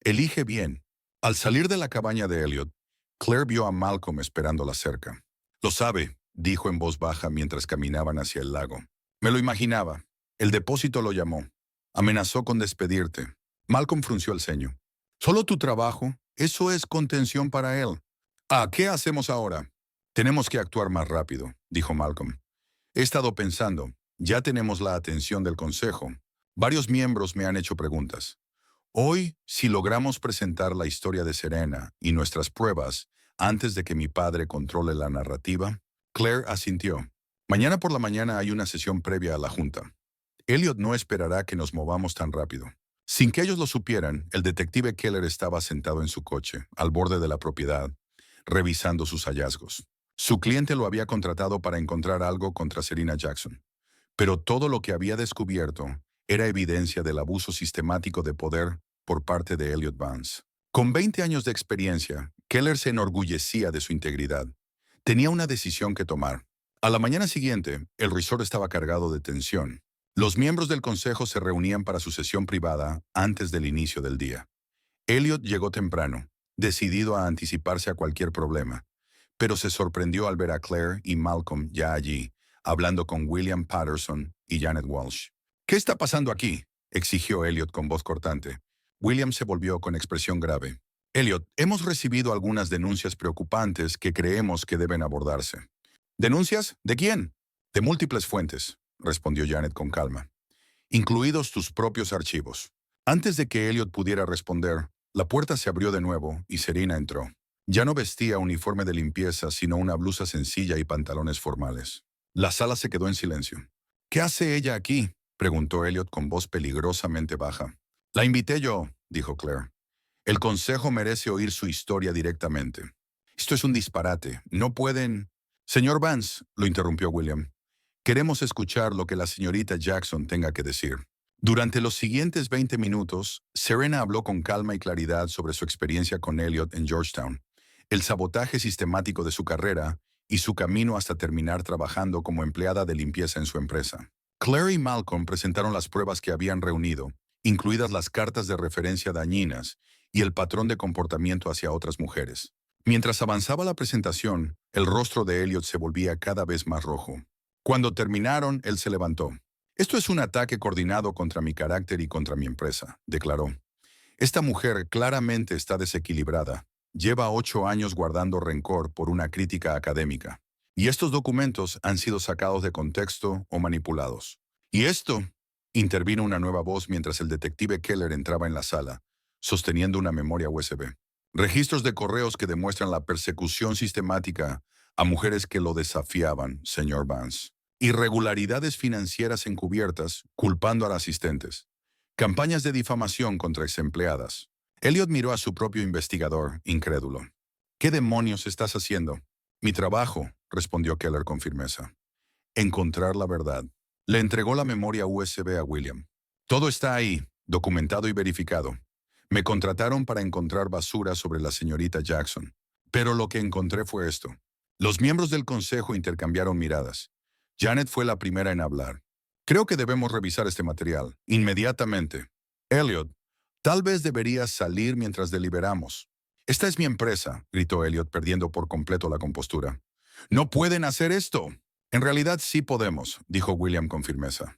Elige bien. Al salir de la cabaña de Elliot, Claire vio a Malcolm esperándola cerca. Lo sabe, dijo en voz baja mientras caminaban hacia el lago. Me lo imaginaba. El depósito lo llamó. Amenazó con despedirte. Malcolm frunció el ceño. Solo tu trabajo, eso es contención para él. Ah, ¿qué hacemos ahora? Tenemos que actuar más rápido, dijo Malcolm. He estado pensando, ya tenemos la atención del consejo. Varios miembros me han hecho preguntas. Hoy, si logramos presentar la historia de Serena y nuestras pruebas antes de que mi padre controle la narrativa, Claire asintió. Mañana por la mañana hay una sesión previa a la junta. Elliot no esperará que nos movamos tan rápido. Sin que ellos lo supieran, el detective Keller estaba sentado en su coche, al borde de la propiedad, revisando sus hallazgos. Su cliente lo había contratado para encontrar algo contra Serena Jackson, pero todo lo que había descubierto era evidencia del abuso sistemático de poder por parte de Elliot Vance. Con 20 años de experiencia, Keller se enorgullecía de su integridad. Tenía una decisión que tomar. A la mañana siguiente, el resort estaba cargado de tensión. Los miembros del consejo se reunían para su sesión privada antes del inicio del día. Elliot llegó temprano, decidido a anticiparse a cualquier problema, pero se sorprendió al ver a Claire y Malcolm ya allí, hablando con William Patterson y Janet Walsh. ¿Qué está pasando aquí?, exigió Elliot con voz cortante. William se volvió con expresión grave. Elliot, hemos recibido algunas denuncias preocupantes que creemos que deben abordarse. ¿Denuncias? ¿De quién? De múltiples fuentes, respondió Janet con calma, incluidos tus propios archivos. Antes de que Elliot pudiera responder, la puerta se abrió de nuevo y Serena entró. Ya no vestía uniforme de limpieza, sino una blusa sencilla y pantalones formales. La sala se quedó en silencio. ¿Qué hace ella aquí?, preguntó Elliot con voz peligrosamente baja. La invité yo, dijo Claire. El consejo merece oír su historia directamente. Esto es un disparate. No pueden... Señor Vance, lo interrumpió William. Queremos escuchar lo que la señorita Jackson tenga que decir. Durante los siguientes 20 minutos, Serena habló con calma y claridad sobre su experiencia con Elliot en Georgetown, el sabotaje sistemático de su carrera y su camino hasta terminar trabajando como empleada de limpieza en su empresa. Claire y Malcolm presentaron las pruebas que habían reunido, incluidas las cartas de referencia dañinas y el patrón de comportamiento hacia otras mujeres. Mientras avanzaba la presentación, el rostro de Elliot se volvía cada vez más rojo. Cuando terminaron, él se levantó. Esto es un ataque coordinado contra mi carácter y contra mi empresa, declaró. Esta mujer claramente está desequilibrada. Lleva 8 años guardando rencor por una crítica académica. Y estos documentos han sido sacados de contexto o manipulados. Y esto, intervino una nueva voz mientras el detective Keller entraba en la sala, sosteniendo una memoria USB. Registros de correos que demuestran la persecución sistemática a mujeres que lo desafiaban, señor Vance. Irregularidades financieras encubiertas, culpando a asistentes. Campañas de difamación contra exempleadas. Elliot miró a su propio investigador, incrédulo. ¿Qué demonios estás haciendo? Mi trabajo, respondió Keller con firmeza. Encontrar la verdad. Le entregó la memoria USB a William. Todo está ahí, documentado y verificado. Me contrataron para encontrar basura sobre la señorita Jackson. Pero lo que encontré fue esto. Los miembros del consejo intercambiaron miradas. Janet fue la primera en hablar. Creo que debemos revisar este material, inmediatamente. Elliot, tal vez deberías salir mientras deliberamos. Esta es mi empresa, gritó Elliot, perdiendo por completo la compostura. No pueden hacer esto. En realidad sí podemos, dijo William con firmeza.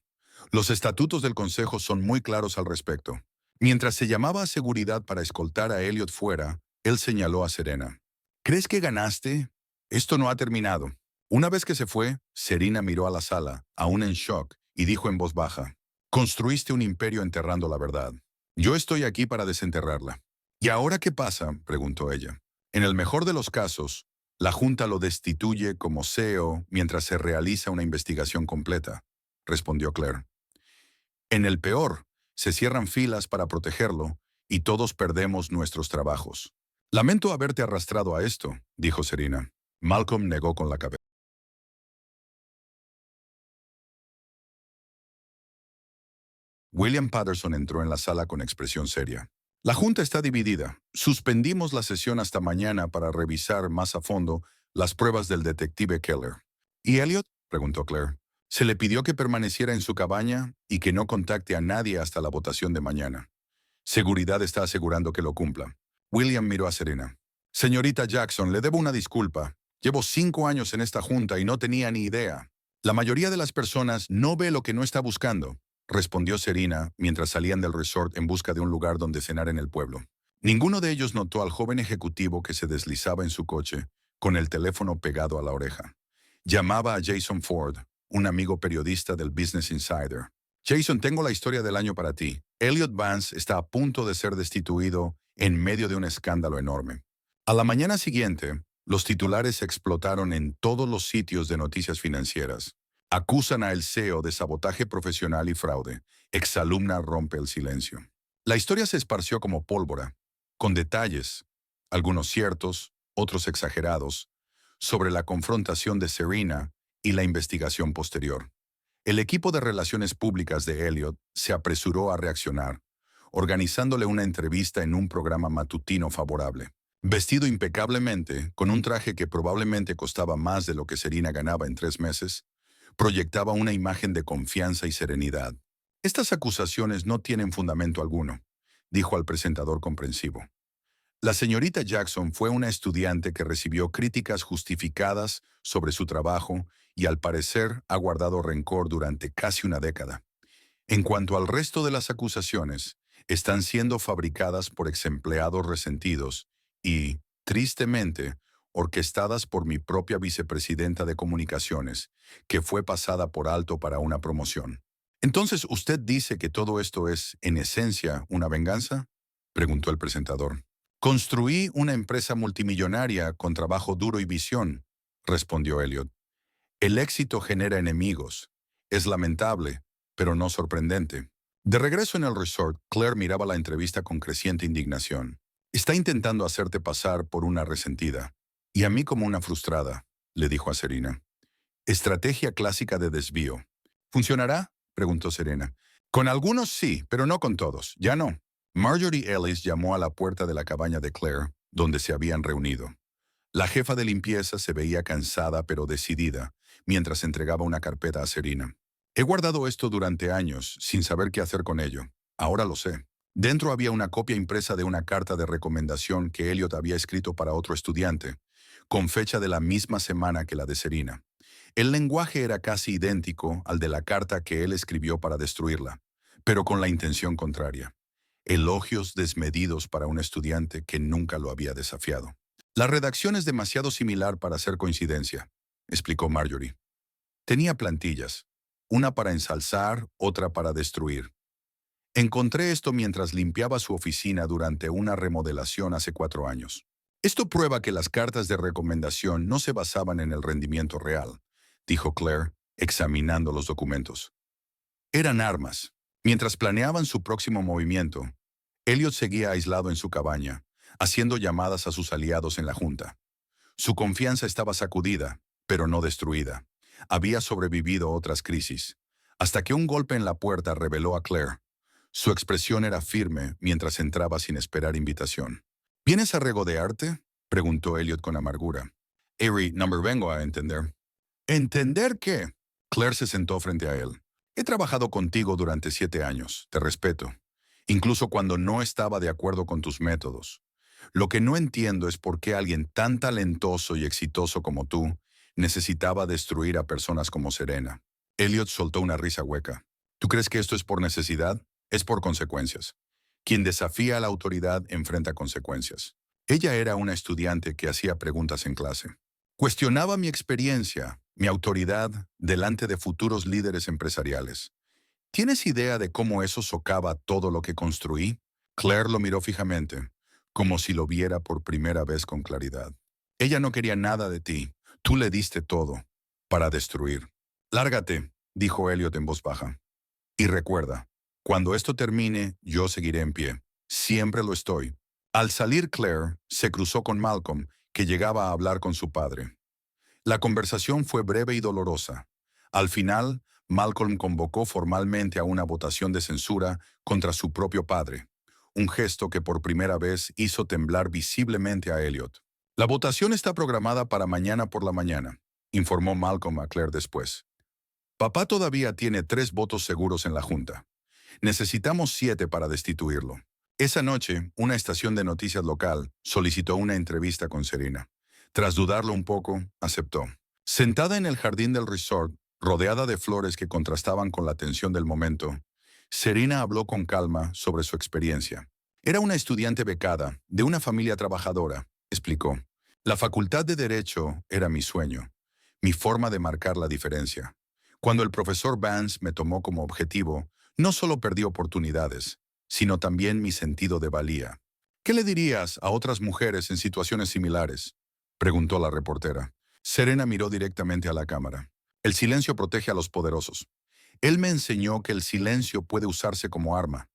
Los estatutos del consejo son muy claros al respecto. Mientras se llamaba a seguridad para escoltar a Elliot fuera, él señaló a Serena. ¿Crees que ganaste? Esto no ha terminado. Una vez que se fue, Serena miró a la sala, aún en shock, y dijo en voz baja, «Construiste un imperio enterrando la verdad. Yo estoy aquí para desenterrarla». «¿Y ahora qué pasa?», preguntó ella. «En el mejor de los casos, la Junta lo destituye como CEO mientras se realiza una investigación completa», respondió Claire. «En el peor, se cierran filas para protegerlo y todos perdemos nuestros trabajos». «Lamento haberte arrastrado a esto», dijo Serena. Malcolm negó con la cabeza. William Patterson entró en la sala con expresión seria. La junta está dividida. Suspendimos la sesión hasta mañana para revisar más a fondo las pruebas del detective Keller. ¿Y Elliot? Preguntó Claire. Se le pidió que permaneciera en su cabaña y que no contacte a nadie hasta la votación de mañana. Seguridad está asegurando que lo cumpla. William miró a Serena. Señorita Jackson, le debo una disculpa. Llevo 5 años en esta junta y no tenía ni idea. La mayoría de las personas no ve lo que no está buscando, respondió Serena mientras salían del resort en busca de un lugar donde cenar en el pueblo. Ninguno de ellos notó al joven ejecutivo que se deslizaba en su coche, con el teléfono pegado a la oreja. Llamaba a Jason Ford, un amigo periodista del Business Insider. Jason, tengo la historia del año para ti. Elliot Vance está a punto de ser destituido en medio de un escándalo enorme. A la mañana siguiente, los titulares explotaron en todos los sitios de noticias financieras. Acusan a el CEO de sabotaje profesional y fraude. Exalumna rompe el silencio. La historia se esparció como pólvora, con detalles, algunos ciertos, otros exagerados, sobre la confrontación de Serena y la investigación posterior. El equipo de relaciones públicas de Elliot se apresuró a reaccionar, organizándole una entrevista en un programa matutino favorable. Vestido impecablemente, con un traje que probablemente costaba más de lo que Serena ganaba en 3 meses, proyectaba una imagen de confianza y serenidad. Estas acusaciones no tienen fundamento alguno, dijo al presentador comprensivo. La señorita Jackson fue una estudiante que recibió críticas justificadas sobre su trabajo y al parecer ha guardado rencor durante casi una década. En cuanto al resto de las acusaciones, están siendo fabricadas por exempleados resentidos y, tristemente, orquestadas por mi propia vicepresidenta de comunicaciones, que fue pasada por alto para una promoción. Entonces, ¿usted dice que todo esto es, en esencia, una venganza? Preguntó el presentador. Construí una empresa multimillonaria con trabajo duro y visión, respondió Elliot. El éxito genera enemigos. Es lamentable, pero no sorprendente. De regreso en el resort, Claire miraba la entrevista con creciente indignación. Está intentando hacerte pasar por una resentida, y a mí como una frustrada, le dijo a Serena. Estrategia clásica de desvío. ¿Funcionará? Preguntó Serena. Con algunos sí, pero no con todos. Ya no. Marjorie Ellis llamó a la puerta de la cabaña de Claire, donde se habían reunido. La jefa de limpieza se veía cansada pero decidida, mientras entregaba una carpeta a Serena. He guardado esto durante años, sin saber qué hacer con ello. Ahora lo sé. Dentro había una copia impresa de una carta de recomendación que Elliot había escrito para otro estudiante, con fecha de la misma semana que la de Serena. El lenguaje era casi idéntico al de la carta que él escribió para destruirla, pero con la intención contraria. Elogios desmedidos para un estudiante que nunca lo había desafiado. La redacción es demasiado similar para ser coincidencia, explicó Marjorie. Tenía plantillas, una para ensalzar, otra para destruir. Encontré esto mientras limpiaba su oficina durante una remodelación hace 4 años. Esto prueba que las cartas de recomendación no se basaban en el rendimiento real, dijo Claire, examinando los documentos. Eran armas. Mientras planeaban su próximo movimiento, Elliot seguía aislado en su cabaña, haciendo llamadas a sus aliados en la junta. Su confianza estaba sacudida, pero no destruida. Había sobrevivido a otras crisis, hasta que un golpe en la puerta reveló a Claire. Su expresión era firme mientras entraba sin esperar invitación. ¿Vienes a regodearte?, preguntó Elliot con amargura. Avery, no me vengo a entender. ¿Entender qué? Claire se sentó frente a él. He trabajado contigo durante 7 años, te respeto, incluso cuando no estaba de acuerdo con tus métodos. Lo que no entiendo es por qué alguien tan talentoso y exitoso como tú necesitaba destruir a personas como Serena. Elliot soltó una risa hueca. ¿Tú crees que esto es por necesidad? Es por consecuencias. Quien desafía a la autoridad enfrenta consecuencias. Ella era una estudiante que hacía preguntas en clase. Cuestionaba mi experiencia, mi autoridad, delante de futuros líderes empresariales. ¿Tienes idea de cómo eso socava todo lo que construí? Claire lo miró fijamente, como si lo viera por primera vez con claridad. Ella no quería nada de ti. Tú le diste todo, para destruir. Lárgate, dijo Elliot en voz baja. Y recuerda, cuando esto termine, yo seguiré en pie. Siempre lo estoy. Al salir Claire, se cruzó con Malcolm, que llegaba a hablar con su padre. La conversación fue breve y dolorosa. Al final, Malcolm convocó formalmente a una votación de censura contra su propio padre, un gesto que por primera vez hizo temblar visiblemente a Elliot. La votación está programada para mañana por la mañana, informó Malcolm a Claire después. Papá todavía tiene 3 votos seguros en la Junta. Necesitamos 7 para destituirlo. Esa noche, una estación de noticias local solicitó una entrevista con Serena. Tras dudarlo un poco, aceptó. Sentada en el jardín del resort, rodeada de flores que contrastaban con la tensión del momento, Serena habló con calma sobre su experiencia. Era una estudiante becada, de una familia trabajadora, explicó. La facultad de Derecho era mi sueño, mi forma de marcar la diferencia. Cuando el profesor Vance me tomó como objetivo, no solo perdí oportunidades, sino también mi sentido de valía. ¿Qué le dirías a otras mujeres en situaciones similares?, preguntó la reportera. Serena miró directamente a la cámara. El silencio protege a los poderosos. Él me enseñó que el silencio puede usarse como arma,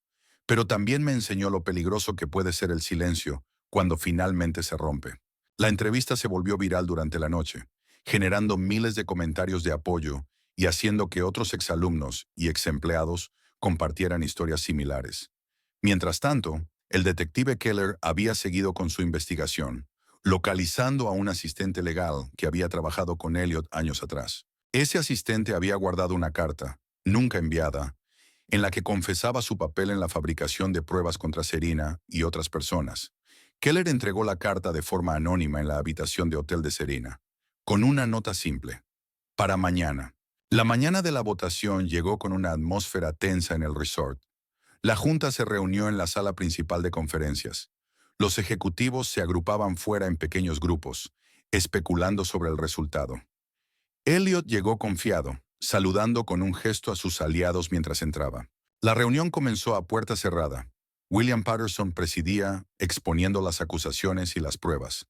pero también me enseñó lo peligroso que puede ser el silencio cuando finalmente se rompe. La entrevista se volvió viral durante la noche, generando miles de comentarios de apoyo y haciendo que otros exalumnos y exempleados compartieran historias similares. Mientras tanto, el detective Keller había seguido con su investigación, localizando a un asistente legal que había trabajado con Elliot años atrás. Ese asistente había guardado una carta, nunca enviada, en la que confesaba su papel en la fabricación de pruebas contra Serena y otras personas. Keller entregó la carta de forma anónima en la habitación de hotel de Serena, con una nota simple. Para mañana. La mañana de la votación llegó con una atmósfera tensa en el resort. La junta se reunió en la sala principal de conferencias. Los ejecutivos se agrupaban fuera en pequeños grupos, especulando sobre el resultado. Elliot llegó confiado, saludando con un gesto a sus aliados mientras entraba. La reunión comenzó a puerta cerrada. William Patterson presidía, exponiendo las acusaciones y las pruebas.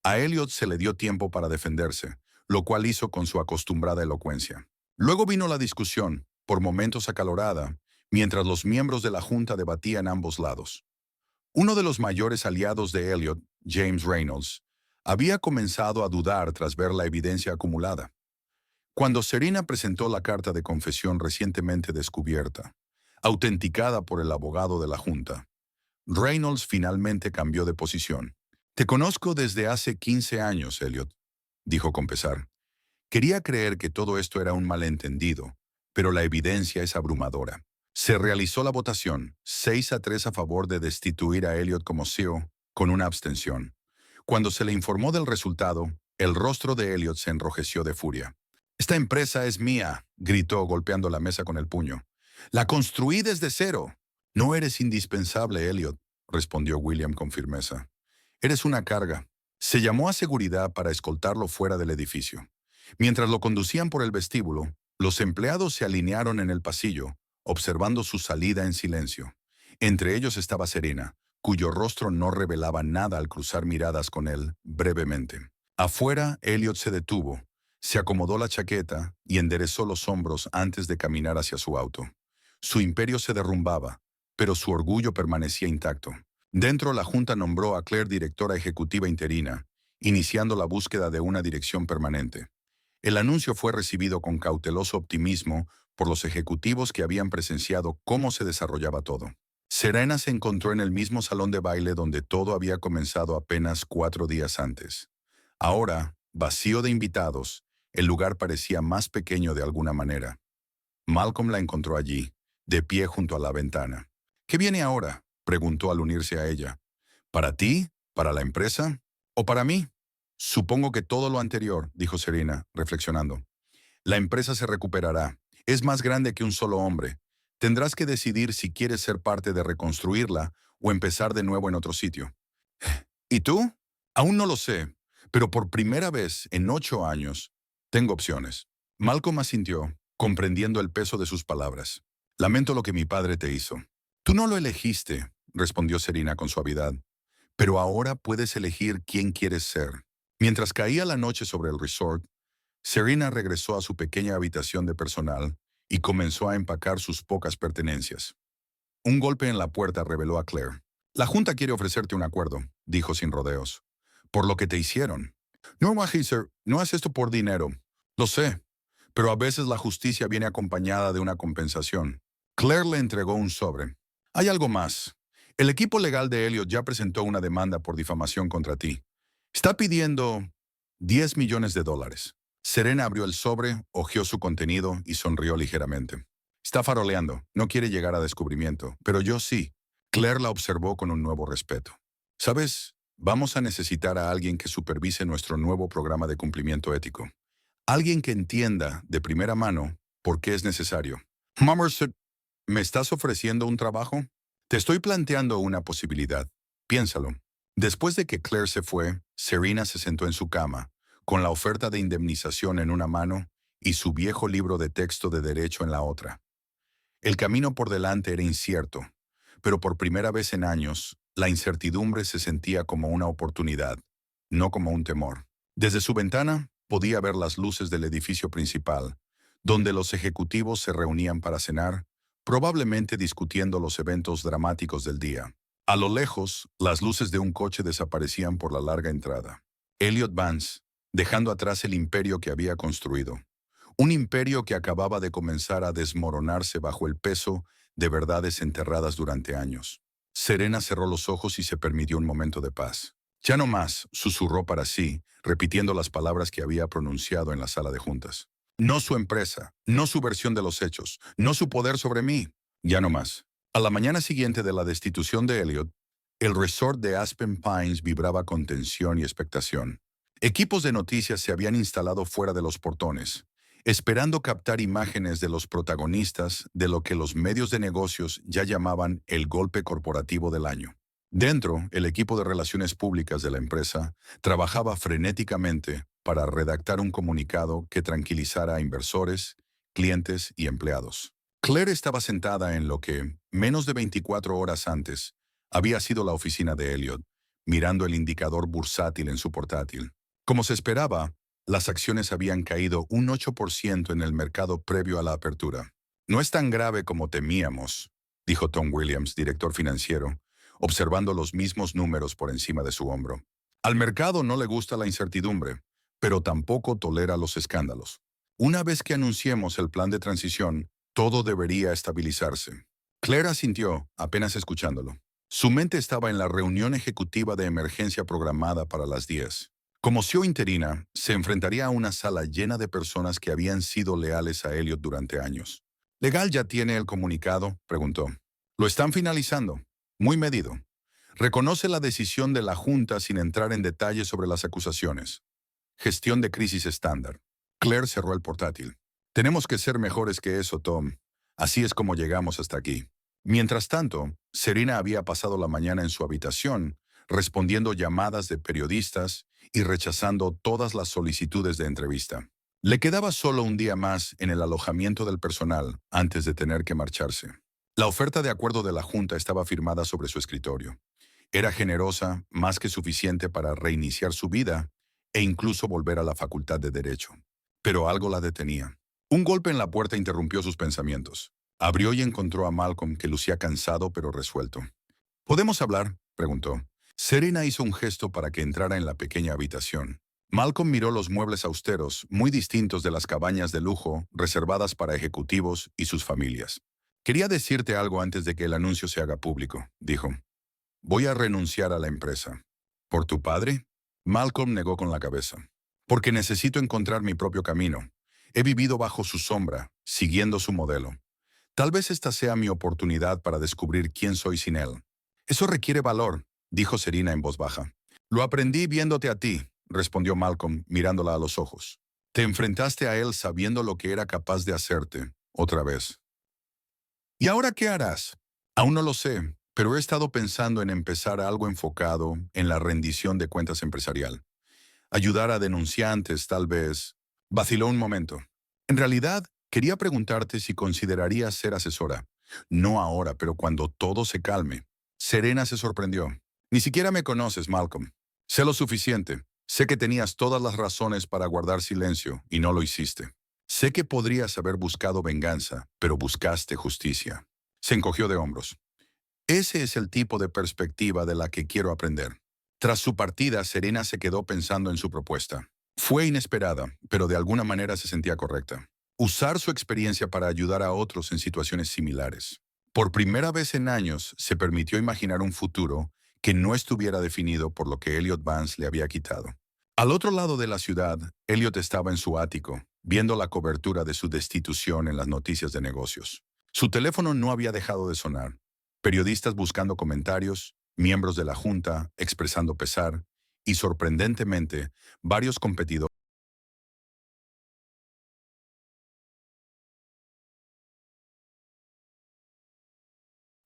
A Elliot se le dio tiempo para defenderse, lo cual hizo con su acostumbrada elocuencia. Luego vino la discusión, por momentos acalorada, mientras los miembros de la Junta debatían ambos lados. Uno de los mayores aliados de Elliot, James Reynolds, había comenzado a dudar tras ver la evidencia acumulada. Cuando Serena presentó la carta de confesión recientemente descubierta, autenticada por el abogado de la Junta, Reynolds finalmente cambió de posición. «Te conozco desde hace 15 años, Elliot», dijo con pesar. «Quería creer que todo esto era un malentendido, pero la evidencia es abrumadora». Se realizó la votación, 6-3 a favor de destituir a Elliot como CEO, con una abstención. Cuando se le informó del resultado, el rostro de Elliot se enrojeció de furia. «Esta empresa es mía», gritó golpeando la mesa con el puño. «La construí desde cero». «No eres indispensable, Elliot», respondió William con firmeza. «Eres una carga». Se llamó a seguridad para escoltarlo fuera del edificio. Mientras lo conducían por el vestíbulo, los empleados se alinearon en el pasillo, observando su salida en silencio. Entre ellos estaba Serena, cuyo rostro no revelaba nada al cruzar miradas con él brevemente. Afuera, Elliot se detuvo, se acomodó la chaqueta y enderezó los hombros antes de caminar hacia su auto. Su imperio se derrumbaba, pero su orgullo permanecía intacto. Dentro, la Junta nombró a Claire directora ejecutiva interina, iniciando la búsqueda de una dirección permanente. El anuncio fue recibido con cauteloso optimismo por los ejecutivos que habían presenciado cómo se desarrollaba todo. Serena se encontró en el mismo salón de baile donde todo había comenzado apenas 4 días antes. Ahora, vacío de invitados, el lugar parecía más pequeño de alguna manera. Malcolm la encontró allí, de pie junto a la ventana. «¿Qué viene ahora?», preguntó al unirse a ella. «¿Para ti? ¿Para la empresa? ¿O para mí?» «Supongo que todo lo anterior», dijo Serena, reflexionando. «La empresa se recuperará. Es más grande que un solo hombre. Tendrás que decidir si quieres ser parte de reconstruirla o empezar de nuevo en otro sitio». «¿Y tú?» «Aún no lo sé, pero por primera vez en 8 años tengo opciones». Malcolm asintió, comprendiendo el peso de sus palabras. «Lamento lo que mi padre te hizo». «Tú no lo elegiste», respondió Serena con suavidad. «Pero ahora puedes elegir quién quieres ser». Mientras caía la noche sobre el resort, Serena regresó a su pequeña habitación de personal y comenzó a empacar sus pocas pertenencias. Un golpe en la puerta reveló a Claire. «La Junta quiere ofrecerte un acuerdo», dijo sin rodeos. «Por lo que te hicieron». «No, Magister, no es esto por dinero. Lo sé. pero a veces la justicia viene acompañada de una compensación. Claire le entregó un sobre. Hay algo más. El equipo legal de Elliot ya presentó una demanda por difamación contra ti. Está pidiendo $10 millones. Serena abrió el sobre, hojeó su contenido y sonrió ligeramente. Está faroleando, no quiere llegar a descubrimiento, pero yo sí. Claire la observó con un nuevo respeto. ¿Sabes? Vamos a necesitar a alguien que supervise nuestro nuevo programa de cumplimiento ético. Alguien que entienda de primera mano por qué es necesario. Mamerset, ¿me estás ofreciendo un trabajo? Te estoy planteando una posibilidad. Piénsalo. Después de que Claire se fue, Serena se sentó en su cama, con la oferta de indemnización en una mano y su viejo libro de texto de derecho en la otra. El camino por delante era incierto, pero por primera vez en años, la incertidumbre se sentía como una oportunidad, no como un temor. Desde su ventana, podía ver las luces del edificio principal, donde los ejecutivos se reunían para cenar, probablemente discutiendo los eventos dramáticos del día. A lo lejos, las luces de un coche desaparecían por la larga entrada. Elliot Vance, dejando atrás el imperio que había construido. Un imperio que acababa de comenzar a desmoronarse bajo el peso de verdades enterradas durante años. Serena cerró los ojos y se permitió un momento de paz. Ya no más, susurró para sí, repitiendo las palabras que había pronunciado en la sala de juntas. No su empresa, no su versión de los hechos, no su poder sobre mí. Ya no más. A la mañana siguiente de la destitución de Elliot, el resort de Aspen Pines vibraba con tensión y expectación. Equipos de noticias se habían instalado fuera de los portones, esperando captar imágenes de los protagonistas de lo que los medios de negocios ya llamaban el golpe corporativo del año. Dentro, el equipo de relaciones públicas de la empresa trabajaba frenéticamente para redactar un comunicado que tranquilizara a inversores, clientes y empleados. Claire estaba sentada en lo que, menos de 24 horas antes, había sido la oficina de Elliot, mirando el indicador bursátil en su portátil. Como se esperaba, las acciones habían caído un 8% en el mercado previo a la apertura. No es tan grave como temíamos, dijo Tom Williams, director financiero, observando los mismos números por encima de su hombro. Al mercado no le gusta la incertidumbre, pero tampoco tolera los escándalos. Una vez que anunciemos el plan de transición, todo debería estabilizarse. Claire asintió, apenas escuchándolo. Su mente estaba en la reunión ejecutiva de emergencia programada para las 10. Como CEO interina, se enfrentaría a una sala llena de personas que habían sido leales a Elliot durante años. ¿Legal ya tiene el comunicado?, preguntó. Lo están finalizando. Muy medido. Reconoce la decisión de la Junta sin entrar en detalles sobre las acusaciones. Gestión de crisis estándar. Claire cerró el portátil. Tenemos que ser mejores que eso, Tom. Así es como llegamos hasta aquí. Mientras tanto, Serena había pasado la mañana en su habitación, respondiendo llamadas de periodistas y rechazando todas las solicitudes de entrevista. Le quedaba solo un día más en el alojamiento del personal antes de tener que marcharse. La oferta de acuerdo de la Junta estaba firmada sobre su escritorio. Era generosa, más que suficiente para reiniciar su vida e incluso volver a la facultad de Derecho. Pero algo la detenía. Un golpe en la puerta interrumpió sus pensamientos. Abrió y encontró a Malcolm, que lucía cansado pero resuelto. ¿Podemos hablar?, preguntó. Serena hizo un gesto para que entrara en la pequeña habitación. Malcolm miró los muebles austeros, muy distintos de las cabañas de lujo reservadas para ejecutivos y sus familias. Quería decirte algo antes de que el anuncio se haga público, dijo. Voy a renunciar a la empresa. ¿Por tu padre? Malcolm negó con la cabeza. Porque necesito encontrar mi propio camino. He vivido bajo su sombra, siguiendo su modelo. Tal vez esta sea mi oportunidad para descubrir quién soy sin él. Eso requiere valor, dijo Serena en voz baja. Lo aprendí viéndote a ti, respondió Malcolm, mirándola a los ojos. Te enfrentaste a él sabiendo lo que era capaz de hacerte, otra vez. ¿Y ahora qué harás? Aún no lo sé, pero he estado pensando en empezar algo enfocado en la rendición de cuentas empresarial. Ayudar a denunciantes, tal vez. Vaciló un momento. En realidad, quería preguntarte si considerarías ser asesora. No ahora, pero cuando todo se calme. Serena se sorprendió. Ni siquiera me conoces, Malcolm. Sé lo suficiente. Sé que tenías todas las razones para guardar silencio y no lo hiciste. Sé que podrías haber buscado venganza, pero buscaste justicia. Se encogió de hombros. Ese es el tipo de perspectiva de la que quiero aprender. Tras su partida, Serena se quedó pensando en su propuesta. Fue inesperada, pero de alguna manera se sentía correcta. usar su experiencia para ayudar a otros en situaciones similares. Por primera vez en años, se permitió imaginar un futuro que no estuviera definido por lo que Elliot Vance le había quitado. Al otro lado de la ciudad, Elliot estaba en su ático, viendo la cobertura de su destitución en las noticias de negocios. Su teléfono no había dejado de sonar. Periodistas buscando comentarios, miembros de la junta expresando pesar y, sorprendentemente, varios competidores.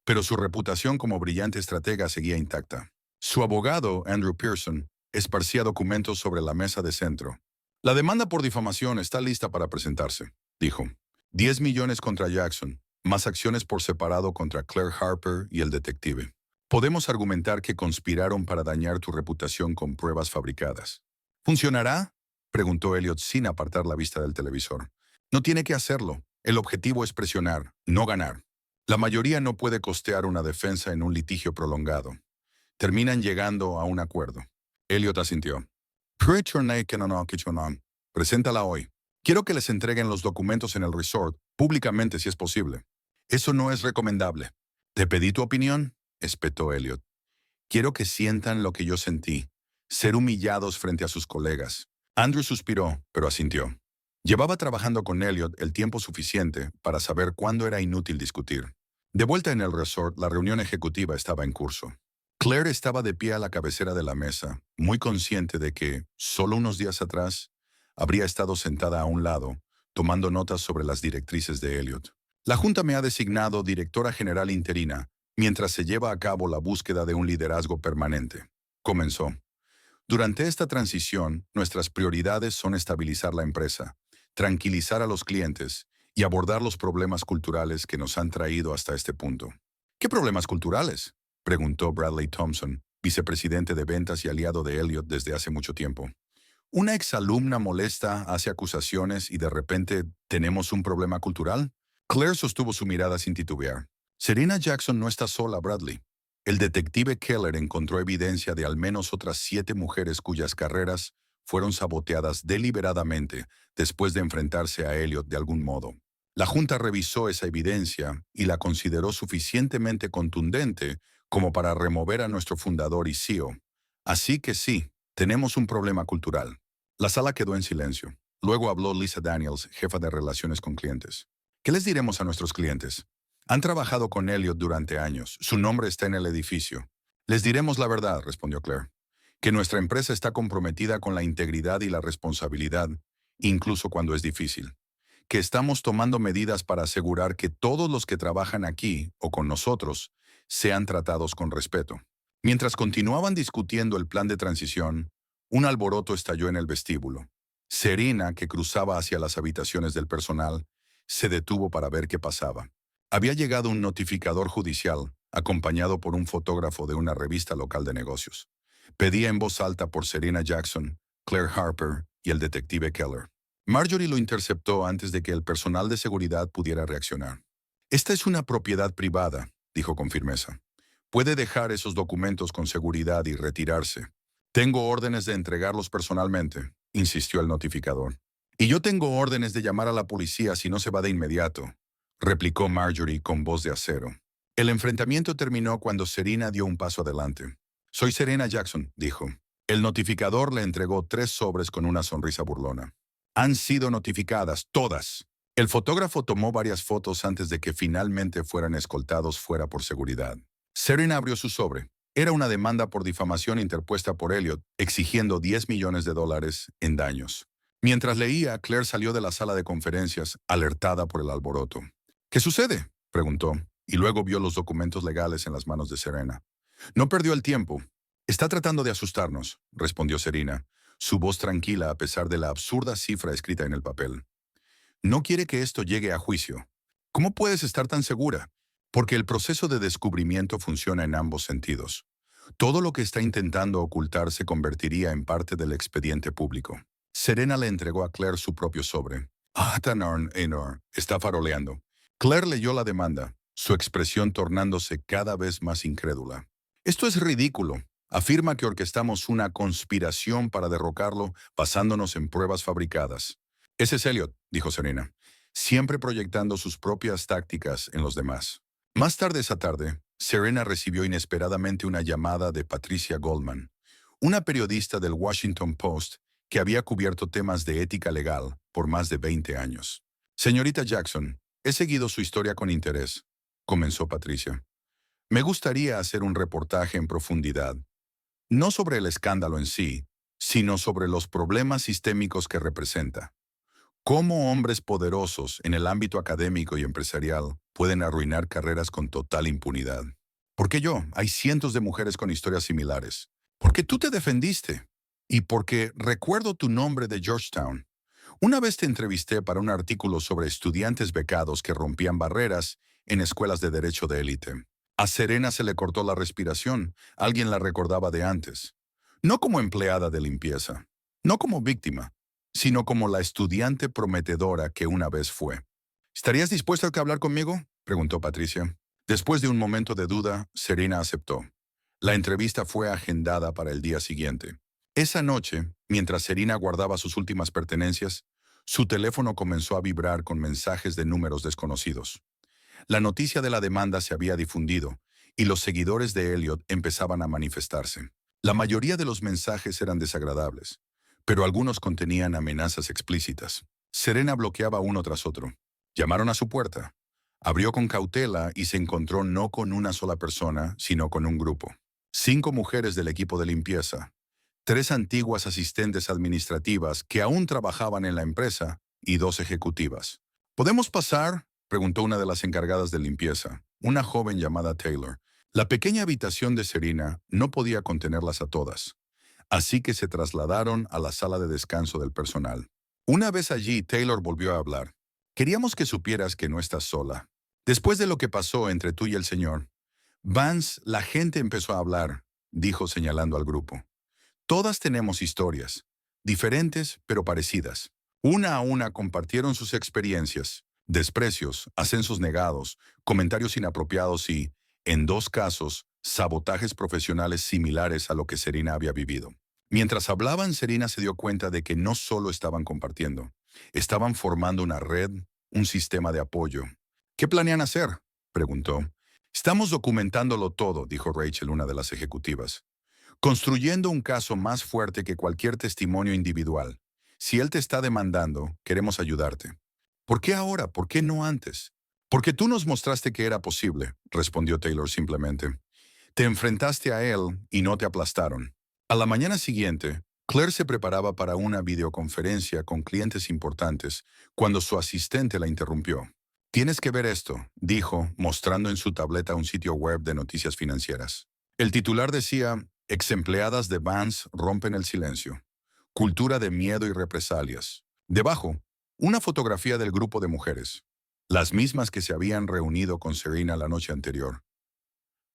Pero su reputación como brillante estratega seguía intacta. Su abogado, Andrew Pearson, esparcía documentos sobre la mesa de centro. La demanda por difamación está lista para presentarse, dijo. 10 millones contra Jackson, más acciones por separado contra Claire Harper y el detective. Podemos argumentar que conspiraron para dañar tu reputación con pruebas fabricadas. ¿Funcionará? Preguntó Elliot sin apartar la vista del televisor. No tiene que hacerlo. El objetivo es presionar, no ganar. La mayoría no puede costear una defensa en un litigio prolongado. Terminan llegando a un acuerdo. Elliot asintió. Preséntala hoy. Quiero que les entreguen los documentos en el resort, públicamente si es posible. Eso no es recomendable. ¿Te pedí tu opinión? Espetó Elliot. Quiero que sientan lo que yo sentí, ser humillados frente a sus colegas. Andrew suspiró, pero asintió. Llevaba trabajando con Elliot el tiempo suficiente para saber cuándo era inútil discutir. De vuelta en el resort, la reunión ejecutiva estaba en curso. Claire estaba de pie a la cabecera de la mesa, muy consciente de que, solo unos días atrás, habría estado sentada a un lado, tomando notas sobre las directrices de Elliot. La Junta me ha designado directora general interina, mientras se lleva a cabo la búsqueda de un liderazgo permanente. Comenzó. Durante esta transición, nuestras prioridades son estabilizar la empresa, tranquilizar a los clientes y abordar los problemas culturales que nos han traído hasta este punto. ¿Qué problemas culturales?, preguntó Bradley Thompson, vicepresidente de ventas y aliado de Elliot desde hace mucho tiempo. ¿Una exalumna molesta, hace acusaciones y de repente tenemos un problema cultural? Claire sostuvo su mirada sin titubear. Serena Jackson no está sola, Bradley. El detective Keller encontró evidencia de al menos otras 7 mujeres cuyas carreras fueron saboteadas deliberadamente después de enfrentarse a Elliot de algún modo. La Junta revisó esa evidencia y la consideró suficientemente contundente como para remover a nuestro fundador y CEO. Así que sí, tenemos un problema cultural. La sala quedó en silencio. Luego habló Lisa Daniels, jefa de relaciones con clientes. ¿Qué les diremos a nuestros clientes? Han trabajado con Elliot durante años. Su nombre está en el edificio. Les diremos la verdad, respondió Claire, que nuestra empresa está comprometida con la integridad y la responsabilidad, incluso cuando es difícil. Que estamos tomando medidas para asegurar que todos los que trabajan aquí o con nosotros sean tratados con respeto. Mientras continuaban discutiendo el plan de transición, un alboroto estalló en el vestíbulo. Serena, que cruzaba hacia las habitaciones del personal, se detuvo para ver qué pasaba. Había llegado un notificador judicial, acompañado por un fotógrafo de una revista local de negocios. Pedía en voz alta por Serena Jackson, Claire Harper y el detective Keller. Marjorie lo interceptó antes de que el personal de seguridad pudiera reaccionar. Esta es una propiedad privada, dijo con firmeza. Puede dejar esos documentos con seguridad y retirarse. Tengo órdenes de entregarlos personalmente, insistió el notificador. Y yo tengo órdenes de llamar a la policía si no se va de inmediato, replicó Marjorie con voz de acero. El enfrentamiento terminó cuando Serena dio un paso adelante. Soy Serena Jackson, dijo. El notificador le entregó 3 sobres con una sonrisa burlona. Han sido notificadas, todas. El fotógrafo tomó varias fotos antes de que finalmente fueran escoltados fuera por seguridad. Serena abrió su sobre. Era una demanda por difamación interpuesta por Elliot, exigiendo $10 millones en daños. Mientras leía, Claire salió de la sala de conferencias, alertada por el alboroto. ¿Qué sucede?, preguntó, y luego vio los documentos legales en las manos de Serena. No perdió el tiempo. Está tratando de asustarnos, respondió Serena, su voz tranquila a pesar de la absurda cifra escrita en el papel. No quiere que esto llegue a juicio. ¿Cómo puedes estar tan segura? Porque el proceso de descubrimiento funciona en ambos sentidos. Todo lo que está intentando ocultar se convertiría en parte del expediente público. Serena le entregó a Claire su propio sobre. Tanarn Enor está faroleando. Claire leyó la demanda, su expresión tornándose cada vez más incrédula. Esto es ridículo. Afirma que orquestamos una conspiración para derrocarlo basándonos en pruebas fabricadas. Ese es Elliot, dijo Serena. siempre proyectando sus propias tácticas en los demás. Más tarde esa tarde, Serena recibió inesperadamente una llamada de Patricia Goldman, una periodista del Washington Post que había cubierto temas de ética legal por más de 20 años. Señorita Jackson, he seguido su historia con interés, comenzó Patricia. Me gustaría hacer un reportaje en profundidad, no sobre el escándalo en sí, sino sobre los problemas sistémicos que representa. Cómo hombres poderosos en el ámbito académico y empresarial pueden arruinar carreras con total impunidad. ¿Por qué yo? Hay cientos de mujeres con historias similares. Porque tú te defendiste. Y porque recuerdo tu nombre de Georgetown. Una vez te entrevisté para un artículo sobre estudiantes becados que rompían barreras en escuelas de derecho de élite. A Serena se le cortó la respiración. Alguien la recordaba de antes. No como empleada de limpieza. No como víctima, sino como la estudiante prometedora que una vez fue. ¿Estarías dispuesta a hablar conmigo?, preguntó Patricia. Después de un momento de duda, Serena aceptó. La entrevista fue agendada para el día siguiente. Esa noche, mientras Serena guardaba sus últimas pertenencias, su teléfono comenzó a vibrar con mensajes de números desconocidos. La noticia de la demanda se había difundido y los seguidores de Elliot empezaban a manifestarse. La mayoría de los mensajes eran desagradables, pero algunos contenían amenazas explícitas. Serena bloqueaba uno tras otro. Llamaron a su puerta. Abrió con cautela y se encontró no con una sola persona, sino con un grupo. 5 mujeres del equipo de limpieza, 3 antiguas asistentes administrativas que aún trabajaban en la empresa y 2 ejecutivas. ¿Podemos pasar?, preguntó una de las encargadas de limpieza, una joven llamada Taylor. La pequeña habitación de Serena no podía contenerlas a todas, así que se trasladaron a la sala de descanso del personal. Una vez allí, Taylor volvió a hablar. Queríamos que supieras que no estás sola. Después de lo que pasó entre tú y el señor Vance, la gente empezó a hablar, dijo señalando al grupo. Todas tenemos historias, diferentes pero parecidas. Una a una compartieron sus experiencias, desprecios, ascensos negados, comentarios inapropiados y, en 2 casos, sabotajes profesionales similares a lo que Serena había vivido. Mientras hablaban, Serena se dio cuenta de que no solo estaban compartiendo, estaban formando una red, un sistema de apoyo. ¿Qué planean hacer?, preguntó. Estamos documentándolo todo, dijo Rachel, una de las ejecutivas. Construyendo un caso más fuerte que cualquier testimonio individual. Si él te está demandando, queremos ayudarte. ¿Por qué ahora? ¿Por qué no antes? Porque tú nos mostraste que era posible, respondió Taylor simplemente. Te enfrentaste a él y no te aplastaron. A la mañana siguiente, Claire se preparaba para una videoconferencia con clientes importantes cuando su asistente la interrumpió. Tienes que ver esto, dijo, mostrando en su tableta un sitio web de noticias financieras. El titular decía: Ex-empleadas de Vance rompen el silencio. Cultura de miedo y represalias. Debajo, una fotografía del grupo de mujeres, las mismas que se habían reunido con Serena la noche anterior,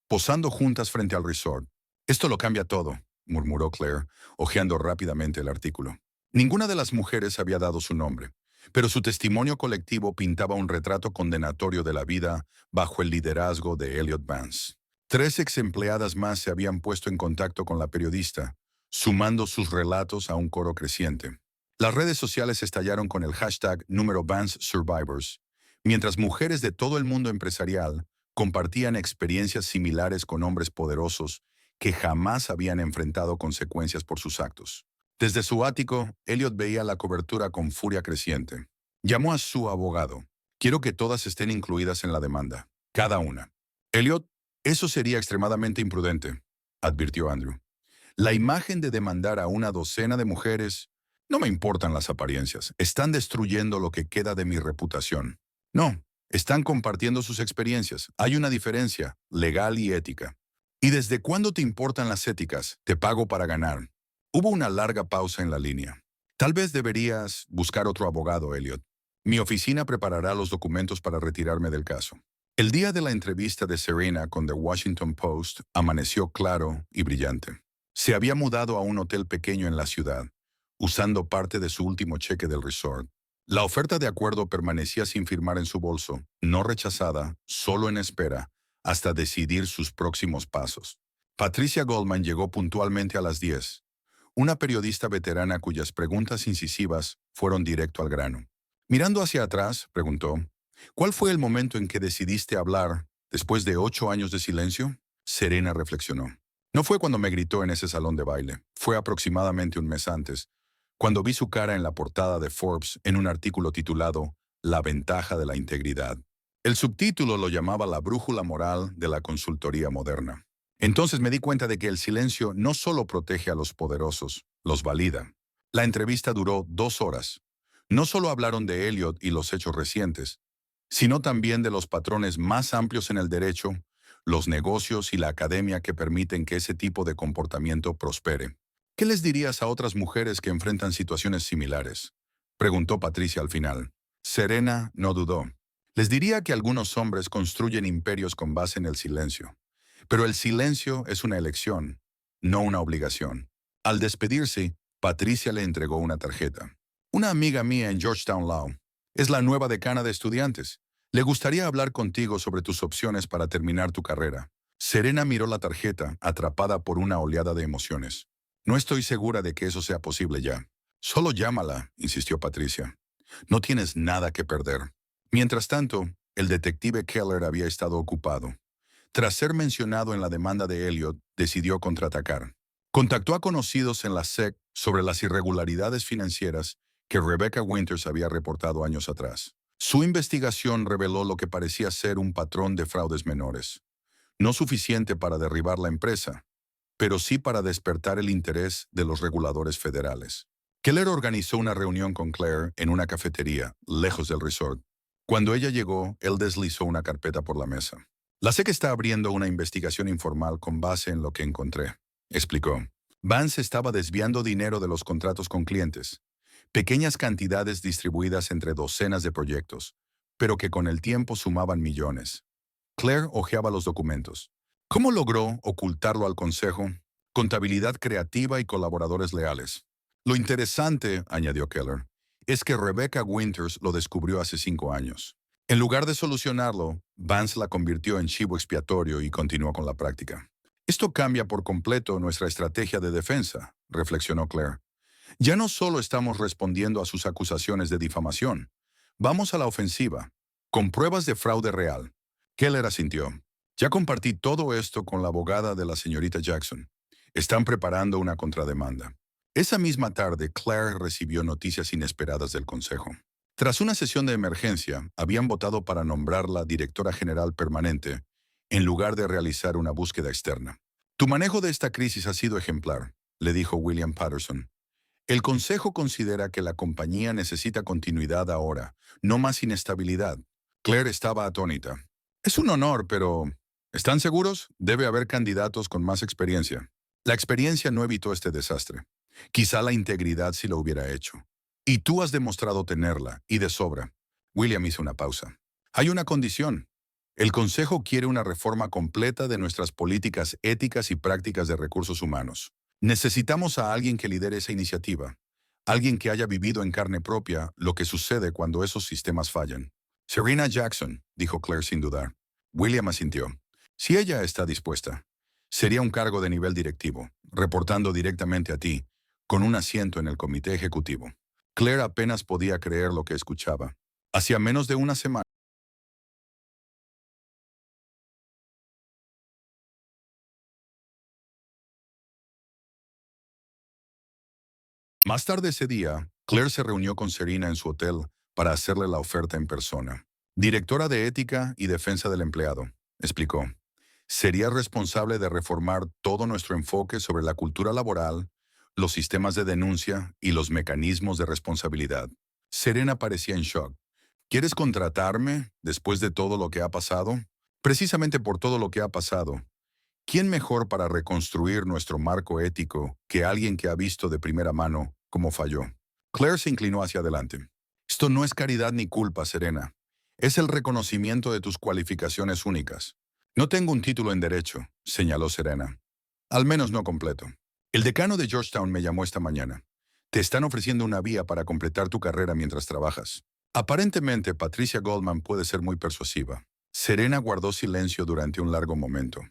posando juntas frente al resort. Esto lo cambia todo, murmuró Claire, hojeando rápidamente el artículo. Ninguna de las mujeres había dado su nombre, pero su testimonio colectivo pintaba un retrato condenatorio de la vida bajo el liderazgo de Elliot Vance. 3 ex-empleadas más se habían puesto en contacto con la periodista, sumando sus relatos a un coro creciente. Las redes sociales estallaron con el hashtag número Vance Survivors, mientras mujeres de todo el mundo empresarial compartían experiencias similares con hombres poderosos que jamás habían enfrentado consecuencias por sus actos. Desde su ático, Elliot veía la cobertura con furia creciente. Llamó a su abogado. Quiero que todas estén incluidas en la demanda, cada una. Elliot, eso sería extremadamente imprudente, advirtió Andrew. La imagen de demandar a una docena de mujeres. No me importan las apariencias. Están destruyendo lo que queda de mi reputación. No, están compartiendo sus experiencias. Hay una diferencia, legal y ética. ¿Y desde cuándo te importan las éticas? Te pago para ganar. Hubo una larga pausa en la línea. Tal vez deberías buscar otro abogado, Elliot. Mi oficina preparará los documentos para retirarme del caso. El día de la entrevista de Serena con The Washington Post amaneció claro y brillante. Se había mudado a un hotel pequeño en la ciudad, usando parte de su último cheque del resort. La oferta de acuerdo permanecía sin firmar en su bolso, no rechazada, solo en espera, hasta decidir sus próximos pasos. Patricia Goldman llegó puntualmente a las 10, una periodista veterana cuyas preguntas incisivas fueron directo al grano. Mirando hacia atrás, preguntó, ¿cuál fue el momento en que decidiste hablar después de 8 años de silencio? Serena reflexionó. No fue cuando me gritó en ese salón de baile, fue aproximadamente un mes antes, cuando vi su cara en la portada de Forbes en un artículo titulado La ventaja de la integridad. El subtítulo lo llamaba La brújula moral de la consultoría moderna. Entonces me di cuenta de que el silencio no solo protege a los poderosos, los valida. La entrevista duró 2 horas. No solo hablaron de Elliot y los hechos recientes, sino también de los patrones más amplios en el derecho, los negocios y la academia que permiten que ese tipo de comportamiento prospere. ¿Qué les dirías a otras mujeres que enfrentan situaciones similares? Preguntó Patricia al final. Serena no dudó. Les diría que algunos hombres construyen imperios con base en el silencio. Pero el silencio es una elección, no una obligación. Al despedirse, Patricia le entregó una tarjeta. Una amiga mía en Georgetown Law. Es la nueva decana de estudiantes. Le gustaría hablar contigo sobre tus opciones para terminar tu carrera. Serena miró la tarjeta, atrapada por una oleada de emociones. No estoy segura de que eso sea posible ya. Solo llámala, insistió Patricia. No tienes nada que perder. Mientras tanto, el detective Keller había estado ocupado. Tras ser mencionado en la demanda de Elliot, decidió contraatacar. Contactó a conocidos en la SEC sobre las irregularidades financieras que Rebecca Winters había reportado años atrás. Su investigación reveló lo que parecía ser un patrón de fraudes menores. No suficiente para derribar la empresa, pero sí para despertar el interés de los reguladores federales. Keller organizó una reunión con Claire en una cafetería, lejos del resort. Cuando ella llegó, él deslizó una carpeta por la mesa. La SEC está abriendo una investigación informal con base en lo que encontré, explicó. Vance estaba desviando dinero de los contratos con clientes, pequeñas cantidades distribuidas entre docenas de proyectos, pero que con el tiempo sumaban millones. Claire hojeaba los documentos. ¿Cómo logró ocultarlo al consejo? Contabilidad creativa y colaboradores leales. Lo interesante, añadió Keller, es que Rebecca Winters lo descubrió hace 5 años. En lugar de solucionarlo, Vance la convirtió en chivo expiatorio y continuó con la práctica. Esto cambia por completo nuestra estrategia de defensa, reflexionó Claire. Ya no solo estamos respondiendo a sus acusaciones de difamación, vamos a la ofensiva, con pruebas de fraude real. Keller asintió. Ya compartí todo esto con la abogada de la señorita Jackson. Están preparando una contrademanda. Esa misma tarde, Claire recibió noticias inesperadas del consejo. Tras una sesión de emergencia, habían votado para nombrarla directora general permanente en lugar de realizar una búsqueda externa. Tu manejo de esta crisis ha sido ejemplar, le dijo William Patterson. El consejo considera que la compañía necesita continuidad ahora, no más inestabilidad. Claire estaba atónita. Es un honor, pero ¿están seguros? Debe haber candidatos con más experiencia. La experiencia no evitó este desastre. Quizá la integridad sí lo hubiera hecho. Y tú has demostrado tenerla, y de sobra. William hizo una pausa. Hay una condición. El Consejo quiere una reforma completa de nuestras políticas éticas y prácticas de recursos humanos. Necesitamos a alguien que lidere esa iniciativa. Alguien que haya vivido en carne propia lo que sucede cuando esos sistemas fallan. Serena Jackson, dijo Claire sin dudar. William asintió. Si ella está dispuesta. Sería un cargo de nivel directivo, reportando directamente a ti, con un asiento en el comité ejecutivo. Claire apenas podía creer lo que escuchaba. Hacía menos de una semana. Más tarde ese día, Claire se reunió con Serena en su hotel para hacerle la oferta en persona. Directora de Ética y Defensa del Empleado, explicó. Sería responsable de reformar todo nuestro enfoque sobre la cultura laboral, los sistemas de denuncia y los mecanismos de responsabilidad. Serena parecía en shock. ¿Quieres contratarme después de todo lo que ha pasado? Precisamente por todo lo que ha pasado. ¿Quién mejor para reconstruir nuestro marco ético que alguien que ha visto de primera mano cómo falló? Claire se inclinó hacia adelante. Esto no es caridad ni culpa, Serena. Es el reconocimiento de tus cualificaciones únicas. No tengo un título en Derecho, señaló Serena. Al menos no completo. El decano de Georgetown me llamó esta mañana. Te están ofreciendo una vía para completar tu carrera mientras trabajas. Aparentemente, Patricia Goldman puede ser muy persuasiva. Serena guardó silencio durante un largo momento.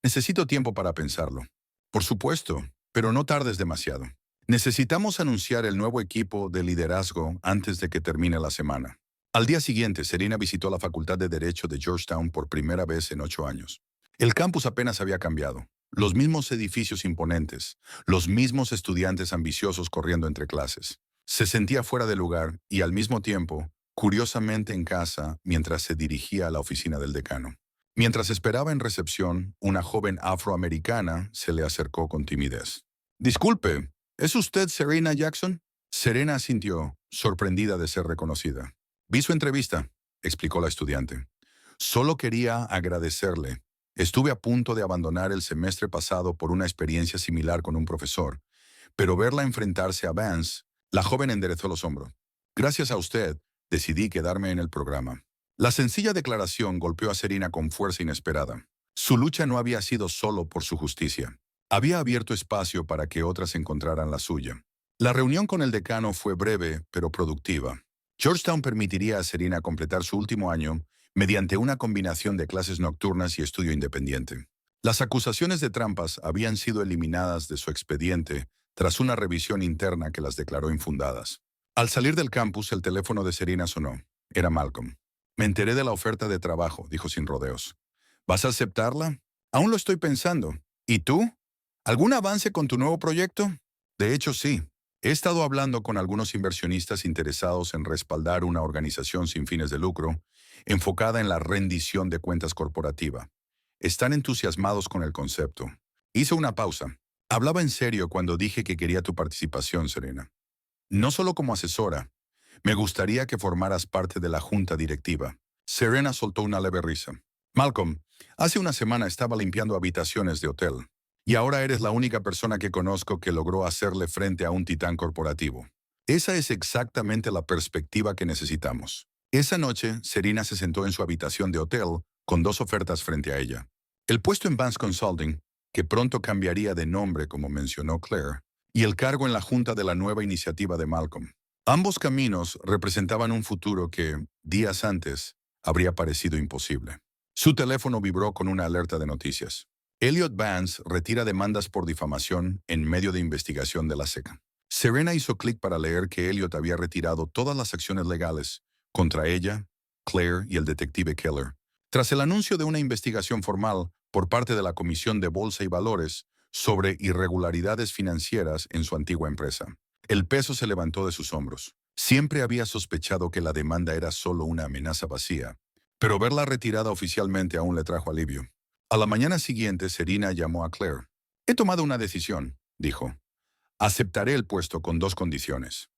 Necesito tiempo para pensarlo. Por supuesto, pero no tardes demasiado. Necesitamos anunciar el nuevo equipo de liderazgo antes de que termine la semana. Al día siguiente, Serena visitó la Facultad de Derecho de Georgetown por primera vez en 8 años. El campus apenas había cambiado. Los mismos edificios imponentes, los mismos estudiantes ambiciosos corriendo entre clases. Se sentía fuera de lugar y al mismo tiempo, curiosamente en casa, mientras se dirigía a la oficina del decano. Mientras esperaba en recepción, una joven afroamericana se le acercó con timidez. Disculpe, ¿es usted Serena Jackson? Serena asintió, sorprendida de ser reconocida. Vi su entrevista, explicó la estudiante. Solo quería agradecerle. Estuve a punto de abandonar el semestre pasado por una experiencia similar con un profesor, pero verla enfrentarse a Vance, la joven enderezó los hombros. Gracias a usted, decidí quedarme en el programa. La sencilla declaración golpeó a Serena con fuerza inesperada. Su lucha no había sido solo por su justicia. Había abierto espacio para que otras encontraran la suya. La reunión con el decano fue breve, pero productiva. Georgetown permitiría a Serena completar su último año mediante una combinación de clases nocturnas y estudio independiente. Las acusaciones de trampas habían sido eliminadas de su expediente tras una revisión interna que las declaró infundadas. Al salir del campus, el teléfono de Serena sonó. Era Malcolm. Me enteré de la oferta de trabajo, dijo sin rodeos. ¿Vas a aceptarla? Aún lo estoy pensando. ¿Y tú? ¿Algún avance con tu nuevo proyecto? De hecho, sí. He estado hablando con algunos inversionistas interesados en respaldar una organización sin fines de lucro, enfocada en la rendición de cuentas corporativa. Están entusiasmados con el concepto. Hizo una pausa. Hablaba en serio cuando dije que quería tu participación, Serena. No solo como asesora. Me gustaría que formaras parte de la junta directiva. Serena soltó una leve risa. Malcolm, hace una semana estaba limpiando habitaciones de hotel. Y ahora eres la única persona que conozco que logró hacerle frente a un titán corporativo. Esa es exactamente la perspectiva que necesitamos. Esa noche, Serena se sentó en su habitación de hotel con dos ofertas frente a ella. El puesto en Vance Consulting, que pronto cambiaría de nombre como mencionó Claire, y el cargo en la junta de la nueva iniciativa de Malcolm. Ambos caminos representaban un futuro que, días antes, habría parecido imposible. Su teléfono vibró con una alerta de noticias. Elliot Vance retira demandas por difamación en medio de investigación de la SEC. Serena hizo clic para leer que Elliot había retirado todas las acciones legales contra ella, Claire y el detective Keller, tras el anuncio de una investigación formal por parte de la Comisión de Bolsa y Valores sobre irregularidades financieras en su antigua empresa. El peso se levantó de sus hombros. Siempre había sospechado que la demanda era solo una amenaza vacía, pero verla retirada oficialmente aún le trajo alivio. A la mañana siguiente, Serena llamó a Claire. He tomado una decisión, dijo. Aceptaré el puesto con dos condiciones.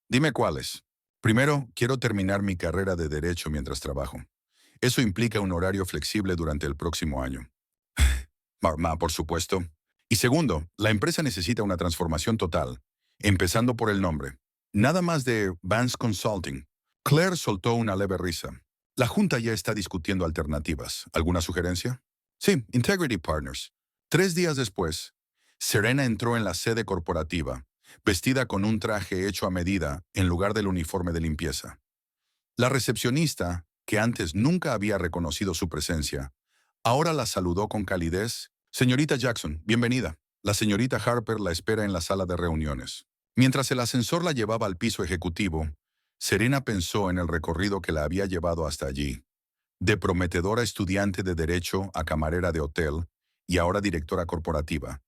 Dime cuáles. Primero, quiero terminar mi carrera de derecho mientras trabajo. Eso implica un horario flexible durante el próximo año. Por supuesto. Y segundo, la empresa necesita una transformación total, empezando por el nombre. Nada más de Vance Consulting. Claire soltó una leve risa. La junta ya está discutiendo alternativas. ¿Alguna sugerencia? Sí, Integrity Partners. 3 días después, Serena entró en la sede corporativa, vestida con un traje hecho a medida en lugar del uniforme de limpieza. La recepcionista, que antes nunca había reconocido su presencia, ahora la saludó con calidez. Señorita Jackson, bienvenida. La señorita Harper la espera en la sala de reuniones. Mientras el ascensor la llevaba al piso ejecutivo, Serena pensó en el recorrido que la había llevado hasta allí. De prometedora estudiante de derecho a camarera de hotel y ahora directora corporativa.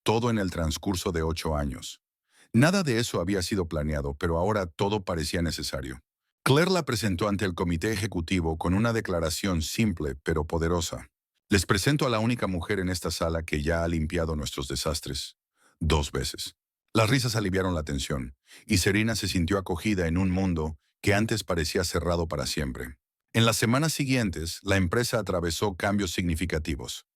Todo en el transcurso de 8 años. Nada de eso había sido planeado, pero ahora todo parecía necesario. Claire la presentó ante el comité ejecutivo con una declaración simple pero poderosa. Les presento a la única mujer en esta sala que ya ha limpiado nuestros desastres 2 veces. Las risas aliviaron la tensión, y Serena se sintió acogida en un mundo que antes parecía cerrado para siempre. En las semanas siguientes, la empresa atravesó cambios significativos.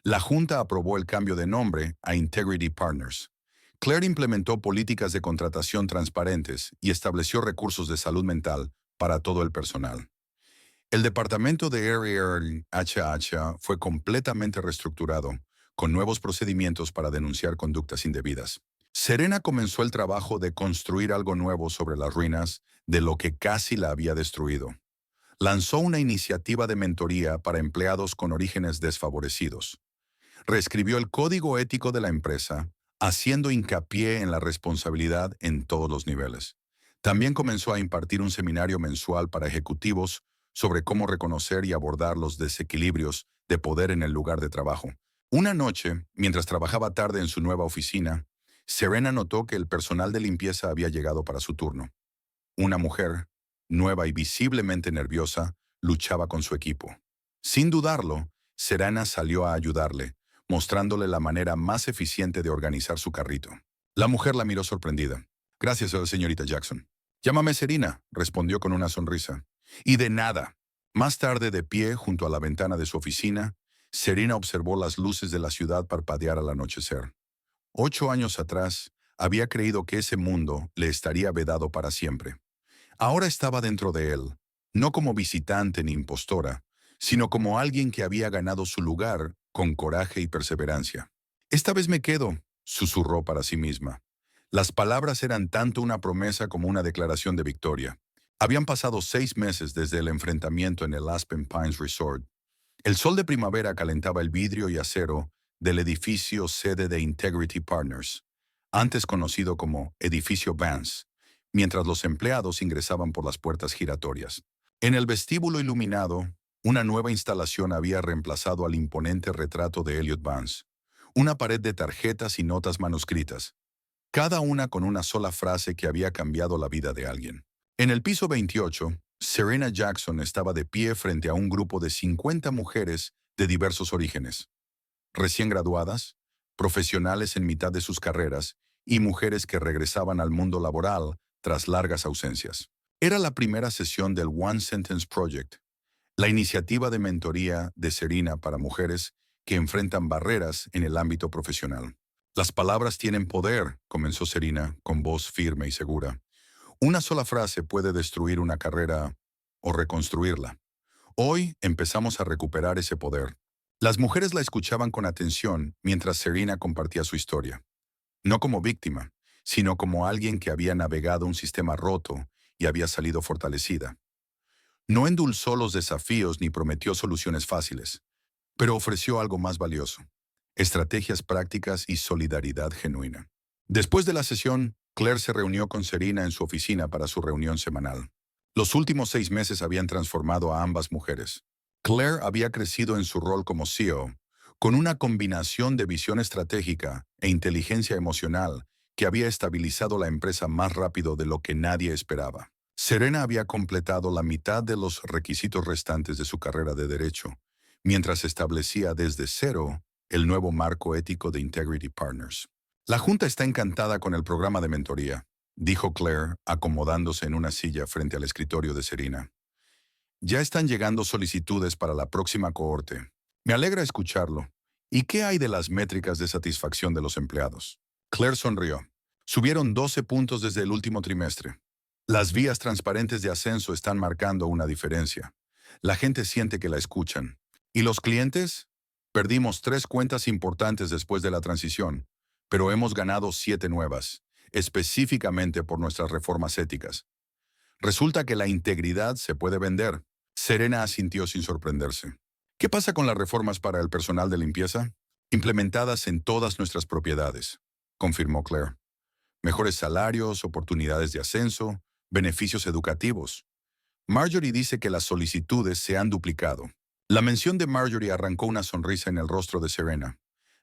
La Junta aprobó el cambio de nombre a Integrity Partners. Claire implementó políticas de contratación transparentes y estableció recursos de salud mental para todo el personal. El departamento de RRHH fue completamente reestructurado, con nuevos procedimientos para denunciar conductas indebidas. Serena comenzó el trabajo de construir algo nuevo sobre las ruinas de lo que casi la había destruido. Lanzó una iniciativa de mentoría para empleados con orígenes desfavorecidos. Reescribió el código ético de la empresa, haciendo hincapié en la responsabilidad en todos los niveles. También comenzó a impartir un seminario mensual para ejecutivos sobre cómo reconocer y abordar los desequilibrios de poder en el lugar de trabajo. Una noche, mientras trabajaba tarde en su nueva oficina, Serena notó que el personal de limpieza había llegado para su turno. Una mujer, nueva y visiblemente nerviosa, luchaba con su equipo. Sin dudarlo, Serena salió a ayudarle, mostrándole la manera más eficiente de organizar su carrito. La mujer la miró sorprendida. Gracias, señorita Jackson. Llámame Serena, respondió con una sonrisa. Y de nada. Más tarde, de pie junto a la ventana de su oficina, Serena observó las luces de la ciudad parpadear al anochecer. 8 años atrás, había creído que ese mundo le estaría vedado para siempre. Ahora estaba dentro de él, no como visitante ni impostora, sino como alguien que había ganado su lugar con coraje y perseverancia. Esta vez me quedo, susurró para sí misma. Las palabras eran tanto una promesa como una declaración de victoria. Habían pasado 6 meses desde el enfrentamiento en el Aspen Pines Resort. El sol de primavera calentaba el vidrio y acero del edificio sede de Integrity Partners, antes conocido como Edificio Vance, mientras los empleados ingresaban por las puertas giratorias. En el vestíbulo iluminado, una nueva instalación había reemplazado al imponente retrato de Elliot Vance, una pared de tarjetas y notas manuscritas, cada una con una sola frase que había cambiado la vida de alguien. En el piso 28, Serena Jackson estaba de pie frente a un grupo de 50 mujeres de diversos orígenes, recién graduadas, profesionales en mitad de sus carreras y mujeres que regresaban al mundo laboral tras largas ausencias. Era la primera sesión del One Sentence Project, la iniciativa de mentoría de Serena para mujeres que enfrentan barreras en el ámbito profesional. Las palabras tienen poder, comenzó Serena con voz firme y segura. Una sola frase puede destruir una carrera o reconstruirla. Hoy empezamos a recuperar ese poder. Las mujeres la escuchaban con atención mientras Serena compartía su historia. No como víctima, sino como alguien que había navegado un sistema roto y había salido fortalecida. No endulzó los desafíos ni prometió soluciones fáciles, pero ofreció algo más valioso: estrategias prácticas y solidaridad genuina. Después de la sesión, Claire se reunió con Serena en su oficina para su reunión semanal. Los últimos 6 meses habían transformado a ambas mujeres. Claire había crecido en su rol como CEO, con una combinación de visión estratégica e inteligencia emocional que había estabilizado la empresa más rápido de lo que nadie esperaba. Serena había completado la mitad de los requisitos restantes de su carrera de derecho, mientras establecía desde cero el nuevo marco ético de Integrity Partners. La Junta está encantada con el programa de mentoría, dijo Claire, acomodándose en una silla frente al escritorio de Serena. Ya están llegando solicitudes para la próxima cohorte. Me alegra escucharlo. ¿Y qué hay de las métricas de satisfacción de los empleados? Claire sonrió. Subieron 12 puntos desde el último trimestre. Las vías transparentes de ascenso están marcando una diferencia. La gente siente que la escuchan. ¿Y los clientes? Perdimos 3 cuentas importantes después de la transición, pero hemos ganado 7 nuevas, específicamente por nuestras reformas éticas. Resulta que la integridad se puede vender. Serena asintió sin sorprenderse. ¿Qué pasa con las reformas para el personal de limpieza? Implementadas en todas nuestras propiedades, confirmó Claire. Mejores salarios, oportunidades de ascenso, beneficios educativos. Marjorie dice que las solicitudes se han duplicado. La mención de Marjorie arrancó una sonrisa en el rostro de Serena.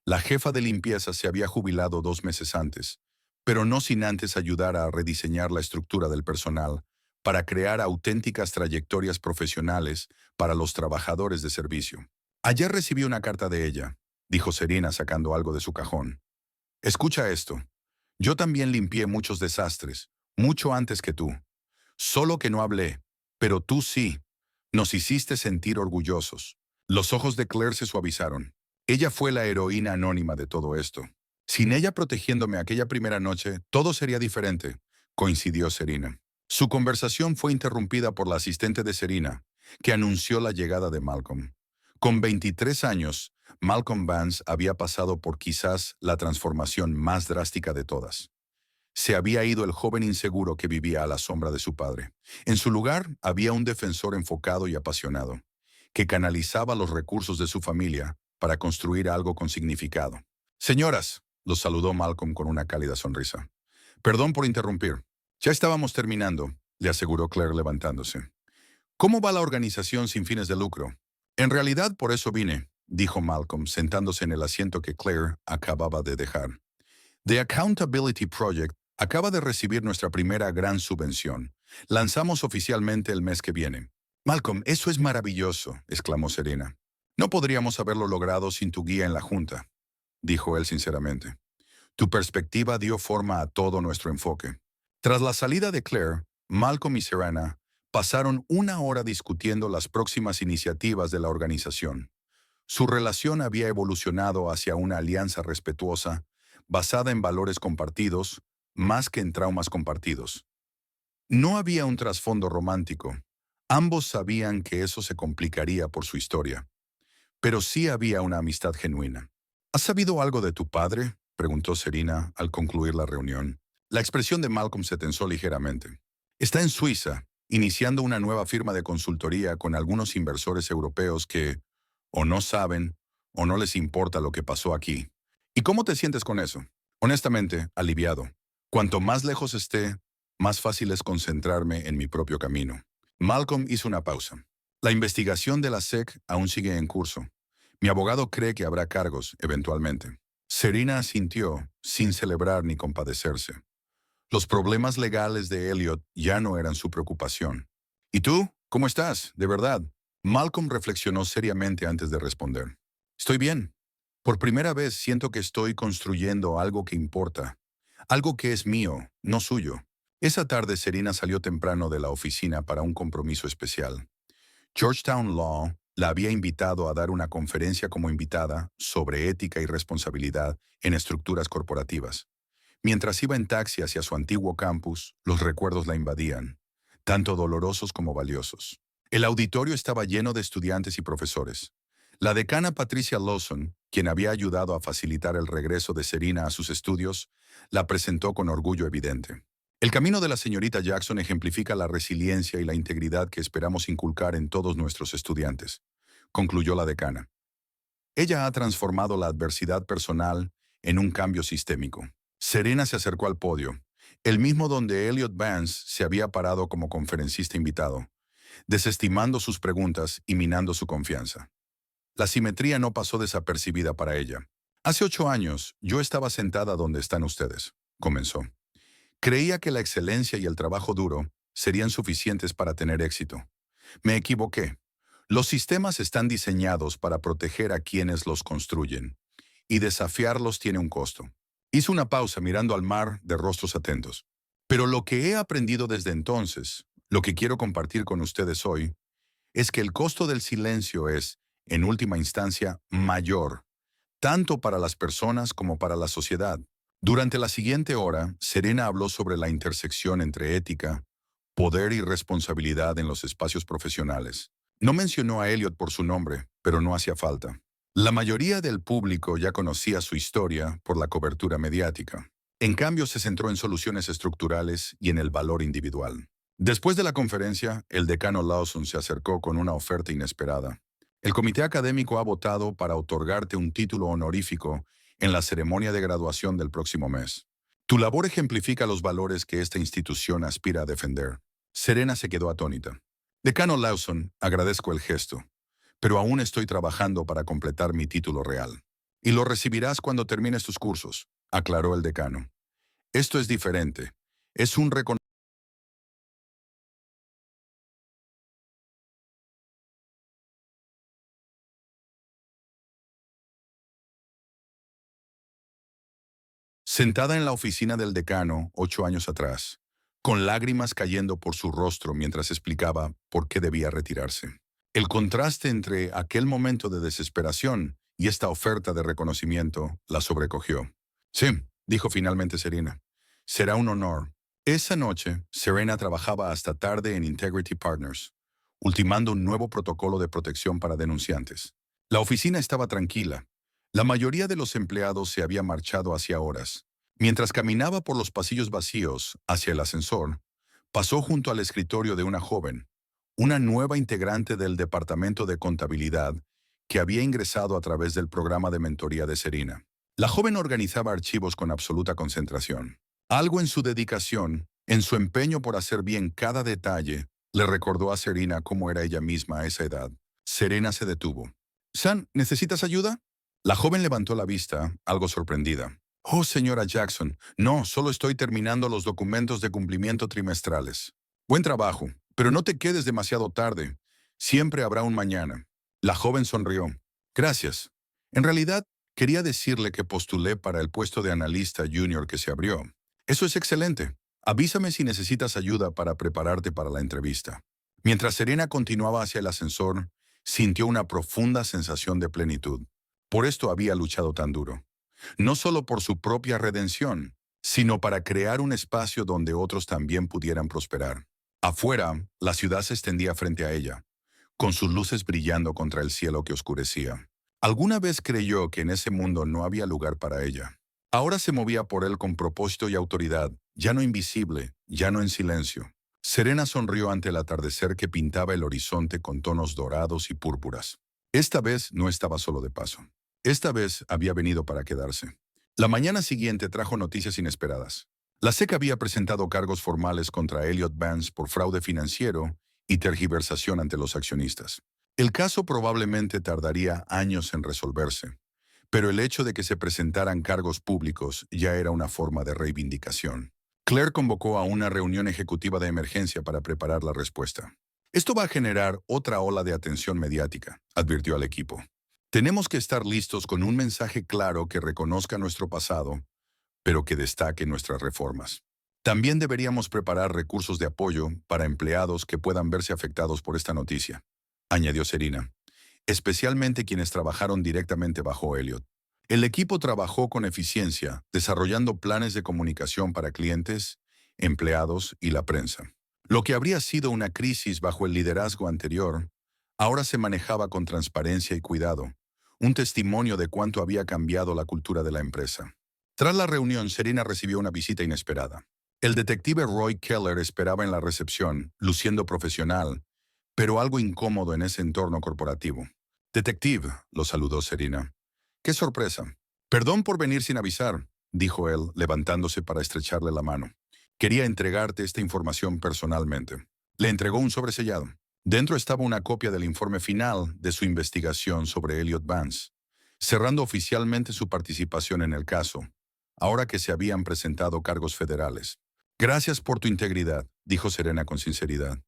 La jefa de limpieza se había jubilado 2 meses antes, pero no sin antes ayudar a rediseñar la estructura del personal para crear auténticas trayectorias profesionales para los trabajadores de servicio. Ayer recibí una carta de ella, dijo Serena sacando algo de su cajón. Escucha esto. Yo también limpié muchos desastres, mucho antes que tú. Solo que no hablé, pero tú sí. Nos hiciste sentir orgullosos. Los ojos de Claire se suavizaron. Ella fue la heroína anónima de todo esto. Sin ella protegiéndome aquella primera noche, todo sería diferente, coincidió Serena. Su conversación fue interrumpida por la asistente de Serena, que anunció la llegada de Malcolm. Con 23 años, Malcolm Vance había pasado por quizás la transformación más drástica de todas. Se había ido el joven inseguro que vivía a la sombra de su padre. En su lugar había un defensor enfocado y apasionado, que canalizaba los recursos de su familia para construir algo con significado. Señoras, los saludó Malcolm con una cálida sonrisa. Perdón por interrumpir. Ya estábamos terminando, le aseguró Claire levantándose. ¿Cómo va la organización sin fines de lucro? En realidad por eso vine, dijo Malcolm sentándose en el asiento que Claire acababa de dejar. The Accountability Project acaba de recibir nuestra primera gran subvención. Lanzamos oficialmente el mes que viene. Malcolm, eso es maravilloso, exclamó Serena. No podríamos haberlo logrado sin tu guía en la junta, dijo él sinceramente. Tu perspectiva dio forma a todo nuestro enfoque. Tras la salida de Claire, Malcolm y Serena pasaron una hora discutiendo las próximas iniciativas de la organización. Su relación había evolucionado hacia una alianza respetuosa, basada en valores compartidos, más que en traumas compartidos. No había un trasfondo romántico. Ambos sabían que eso se complicaría por su historia. Pero sí había una amistad genuina. ¿Has sabido algo de tu padre?, preguntó Serena al concluir la reunión. La expresión de Malcolm se tensó ligeramente. Está en Suiza, iniciando una nueva firma de consultoría con algunos inversores europeos que o no saben o no les importa lo que pasó aquí. ¿Y cómo te sientes con eso? Honestamente, aliviado. Cuanto más lejos esté, más fácil es concentrarme en mi propio camino. Malcolm hizo una pausa. La investigación de la SEC aún sigue en curso. Mi abogado cree que habrá cargos, eventualmente. Serena asintió, sin celebrar ni compadecerse. Los problemas legales de Elliot ya no eran su preocupación. ¿Y tú? ¿Cómo estás? ¿De verdad? Malcolm reflexionó seriamente antes de responder. Estoy bien. Por primera vez siento que estoy construyendo algo que importa. Algo que es mío, no suyo. Esa tarde Serena salió temprano de la oficina para un compromiso especial. Georgetown Law la había invitado a dar una conferencia como invitada sobre ética y responsabilidad en estructuras corporativas. Mientras iba en taxi hacia su antiguo campus, los recuerdos la invadían, tanto dolorosos como valiosos. El auditorio estaba lleno de estudiantes y profesores. La decana Patricia Lawson, quien había ayudado a facilitar el regreso de Serena a sus estudios, la presentó con orgullo evidente. El camino de la señorita Jackson ejemplifica la resiliencia y la integridad que esperamos inculcar en todos nuestros estudiantes, concluyó la decana. Ella ha transformado la adversidad personal en un cambio sistémico. Serena se acercó al podio, el mismo donde Elliot Vance se había parado como conferencista invitado, desestimando sus preguntas y minando su confianza. La simetría no pasó desapercibida para ella. Hace 8 años, yo estaba sentada donde están ustedes, comenzó. Creía que la excelencia y el trabajo duro serían suficientes para tener éxito. Me equivoqué. Los sistemas están diseñados para proteger a quienes los construyen, y desafiarlos tiene un costo. Hice una pausa mirando al mar de rostros atentos. Pero lo que he aprendido desde entonces, lo que quiero compartir con ustedes hoy, es que el costo del silencio es, en última instancia, mayor, tanto para las personas como para la sociedad. Durante la siguiente hora, Serena habló sobre la intersección entre ética, poder y responsabilidad en los espacios profesionales. No mencionó a Elliot por su nombre, pero no hacía falta. La mayoría del público ya conocía su historia por la cobertura mediática. En cambio, se centró en soluciones estructurales y en el valor individual. Después de la conferencia, el decano Lawson se acercó con una oferta inesperada. El comité académico ha votado para otorgarte un título honorífico en la ceremonia de graduación del próximo mes. Tu labor ejemplifica los valores que esta institución aspira a defender. Serena se quedó atónita. Decano Lawson, agradezco el gesto, pero aún estoy trabajando para completar mi título real. Y lo recibirás cuando termines tus cursos, aclaró el decano. Esto es diferente. Es un Sentada en la oficina del decano 8 años atrás, con lágrimas cayendo por su rostro mientras explicaba por qué debía retirarse. El contraste entre aquel momento de desesperación y esta oferta de reconocimiento la sobrecogió. Sí, dijo finalmente Serena. Será un honor. Esa noche, Serena trabajaba hasta tarde en Integrity Partners, ultimando un nuevo protocolo de protección para denunciantes. La oficina estaba tranquila. La mayoría de los empleados se había marchado hacía horas. Mientras caminaba por los pasillos vacíos hacia el ascensor, pasó junto al escritorio de una joven, una nueva integrante del departamento de contabilidad que había ingresado a través del programa de mentoría de Serena. La joven organizaba archivos con absoluta concentración. Algo en su dedicación, en su empeño por hacer bien cada detalle, le recordó a Serena cómo era ella misma a esa edad. Serena se detuvo. «San, ¿necesitas ayuda?» La joven levantó la vista, algo sorprendida. «Oh, señora Jackson, no, solo estoy terminando los documentos de cumplimiento trimestrales. Buen trabajo, pero no te quedes demasiado tarde. Siempre habrá un mañana». La joven sonrió. «Gracias. En realidad, quería decirle que postulé para el puesto de analista junior que se abrió. Eso es excelente. Avísame si necesitas ayuda para prepararte para la entrevista». Mientras Serena continuaba hacia el ascensor, sintió una profunda sensación de plenitud. Por esto había luchado tan duro. No solo por su propia redención, sino para crear un espacio donde otros también pudieran prosperar. Afuera, la ciudad se extendía frente a ella, con sus luces brillando contra el cielo que oscurecía. Alguna vez creyó que en ese mundo no había lugar para ella. Ahora se movía por él con propósito y autoridad, ya no invisible, ya no en silencio. Serena sonrió ante el atardecer que pintaba el horizonte con tonos dorados y púrpuras. Esta vez no estaba solo de paso. Esta vez había venido para quedarse. La mañana siguiente trajo noticias inesperadas. La SEC había presentado cargos formales contra Elliott Vance por fraude financiero y tergiversación ante los accionistas. El caso probablemente tardaría años en resolverse, pero el hecho de que se presentaran cargos públicos ya era una forma de reivindicación. Claire convocó a una reunión ejecutiva de emergencia para preparar la respuesta. «Esto va a generar otra ola de atención mediática», advirtió al equipo. «Tenemos que estar listos con un mensaje claro que reconozca nuestro pasado, pero que destaque nuestras reformas. También deberíamos preparar recursos de apoyo para empleados que puedan verse afectados por esta noticia», añadió Serena, «especialmente quienes trabajaron directamente bajo Elliott». El equipo trabajó con eficiencia, desarrollando planes de comunicación para clientes, empleados y la prensa. Lo que habría sido una crisis bajo el liderazgo anterior, ahora se manejaba con transparencia y cuidado, un testimonio de cuánto había cambiado la cultura de la empresa. Tras la reunión, Serena recibió una visita inesperada. El detective Roy Keller esperaba en la recepción, luciendo profesional, pero algo incómodo en ese entorno corporativo. «Detective», lo saludó Serena. «Qué sorpresa. Perdón por venir sin avisar», dijo él, levantándose para estrecharle la mano. «Quería entregarte esta información personalmente». Le entregó un sobresellado. Dentro estaba una copia del informe final de su investigación sobre Elliott Vance, cerrando oficialmente su participación en el caso, ahora que se habían presentado cargos federales. «Gracias por tu integridad», dijo Serena con sinceridad.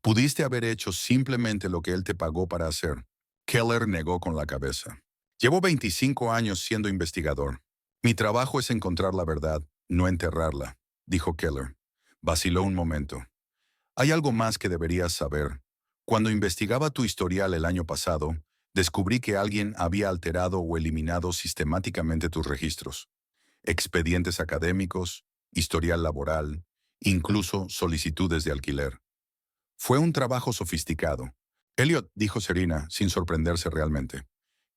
«Pudiste haber hecho simplemente lo que él te pagó para hacer». Keller negó con la cabeza. «Llevo 25 años siendo investigador. Mi trabajo es encontrar la verdad, no enterrarla», dijo Keller. Vaciló un momento. «Hay algo más que deberías saber. Cuando investigaba tu historial el año pasado, descubrí que alguien había alterado o eliminado sistemáticamente tus registros. Expedientes académicos, historial laboral, incluso solicitudes de alquiler. Fue un trabajo sofisticado». Elliott, dijo Serena, sin sorprenderse realmente.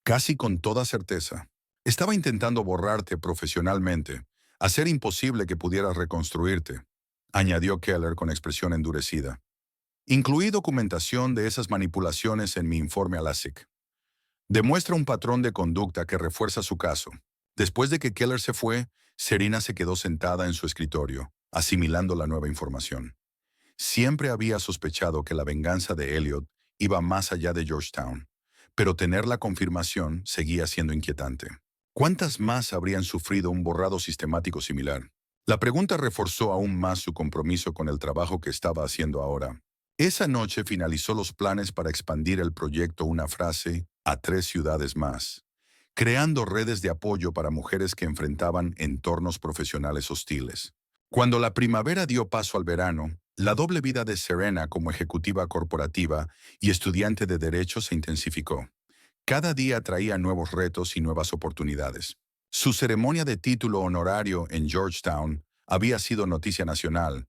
«Casi con toda certeza. Estaba intentando borrarte profesionalmente, hacer imposible que pudieras reconstruirte», añadió Keller con expresión endurecida. «Incluí documentación de esas manipulaciones en mi informe a la SEC. Demuestra un patrón de conducta que refuerza su caso». Después de que Keller se fue, Serena se quedó sentada en su escritorio, asimilando la nueva información. Siempre había sospechado que la venganza de Elliott iba más allá de Georgetown, pero tener la confirmación seguía siendo inquietante. ¿Cuántas más habrían sufrido un borrado sistemático similar? La pregunta reforzó aún más su compromiso con el trabajo que estaba haciendo ahora. Esa noche finalizó los planes para expandir el proyecto Una Frase a 3 ciudades más, creando redes de apoyo para mujeres que enfrentaban entornos profesionales hostiles. Cuando la primavera dio paso al verano, la doble vida de Serena como ejecutiva corporativa y estudiante de Derecho se intensificó. Cada día traía nuevos retos y nuevas oportunidades. Su ceremonia de título honorario en Georgetown había sido noticia nacional,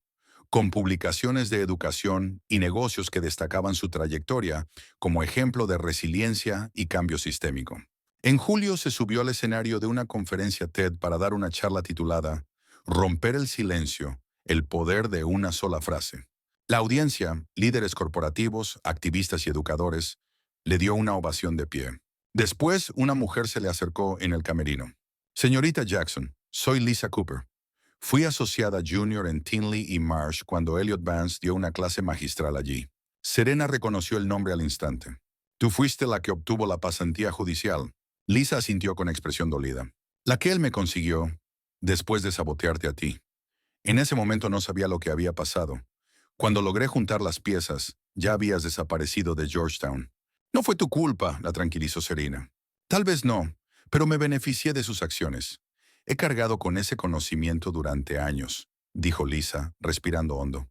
con publicaciones de educación y negocios que destacaban su trayectoria como ejemplo de resiliencia y cambio sistémico. En julio se subió al escenario de una conferencia TED para dar una charla titulada «Romper el silencio, el poder de una sola frase». La audiencia, líderes corporativos, activistas y educadores, le dio una ovación de pie. Después, una mujer se le acercó en el camerino. Señorita Jackson, soy Lisa Cooper. Fui asociada junior en Tinley y Marsh cuando Elliot Vance dio una clase magistral allí. Serena reconoció el nombre al instante. Tú fuiste la que obtuvo la pasantía judicial. Lisa asintió con expresión dolida. La que él me consiguió después de sabotearte a ti. En ese momento no sabía lo que había pasado. Cuando logré juntar las piezas, ya habías desaparecido de Georgetown. No fue tu culpa, la tranquilizó Serena. Tal vez no, pero me beneficié de sus acciones. He cargado con ese conocimiento durante años, dijo Lisa, respirando hondo.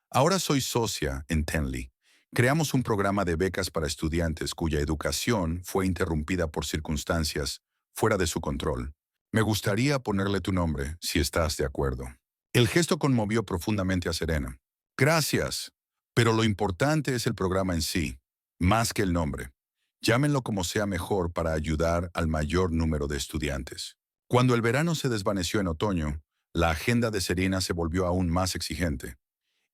Ahora soy socia en Tenley. Creamos un programa de becas para estudiantes cuya educación fue interrumpida por circunstancias fuera de su control. Me gustaría ponerle tu nombre, si estás de acuerdo. El gesto conmovió profundamente a Serena. Gracias, pero lo importante es el programa en sí, más que el nombre. Llámenlo como sea mejor para ayudar al mayor número de estudiantes. Cuando el verano se desvaneció en otoño, la agenda de Serena se volvió aún más exigente.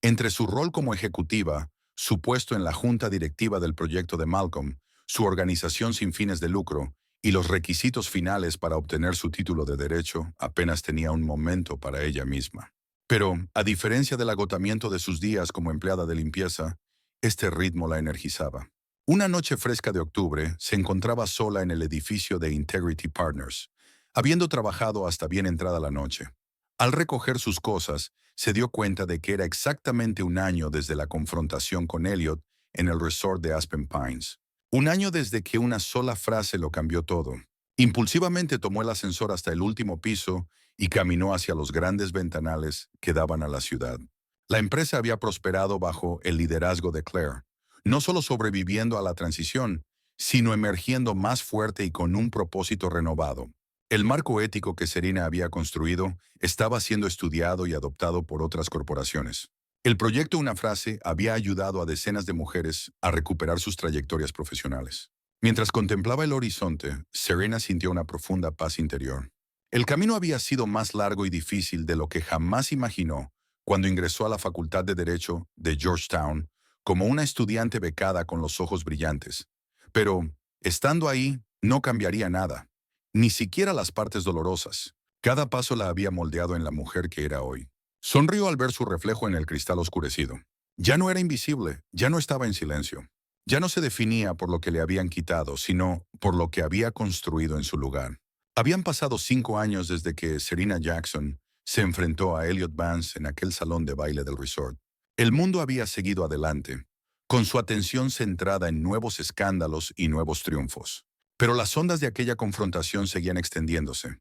Entre su rol como ejecutiva, su puesto en la junta directiva del proyecto de Malcolm, su organización sin fines de lucro y los requisitos finales para obtener su título de derecho, apenas tenía un momento para ella misma. Pero, a diferencia del agotamiento de sus días como empleada de limpieza, este ritmo la energizaba. Una noche fresca de octubre, se encontraba sola en el edificio de Integrity Partners, habiendo trabajado hasta bien entrada la noche. Al recoger sus cosas, se dio cuenta de que era exactamente un año desde la confrontación con Elliot en el resort de Aspen Pines. Un año desde que una sola frase lo cambió todo. Impulsivamente tomó el ascensor hasta el último piso y caminó hacia los grandes ventanales que daban a la ciudad. La empresa había prosperado bajo el liderazgo de Claire, no solo sobreviviendo a la transición, sino emergiendo más fuerte y con un propósito renovado. El marco ético que Serena había construido estaba siendo estudiado y adoptado por otras corporaciones. El proyecto Una Frase había ayudado a decenas de mujeres a recuperar sus trayectorias profesionales. Mientras contemplaba el horizonte, Serena sintió una profunda paz interior. El camino había sido más largo y difícil de lo que jamás imaginó cuando ingresó a la Facultad de Derecho de Georgetown como una estudiante becada con los ojos brillantes. Pero, estando ahí, no cambiaría nada. Ni siquiera las partes dolorosas. Cada paso la había moldeado en la mujer que era hoy. Sonrió al ver su reflejo en el cristal oscurecido. Ya no era invisible, ya no estaba en silencio. Ya no se definía por lo que le habían quitado, sino por lo que había construido en su lugar. Habían pasado 5 años desde que Serena Jackson se enfrentó a Elliot Vance en aquel salón de baile del resort. El mundo había seguido adelante, con su atención centrada en nuevos escándalos y nuevos triunfos. Pero las ondas de aquella confrontación seguían extendiéndose,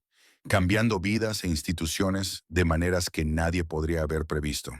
cambiando vidas e instituciones de maneras que nadie podría haber previsto.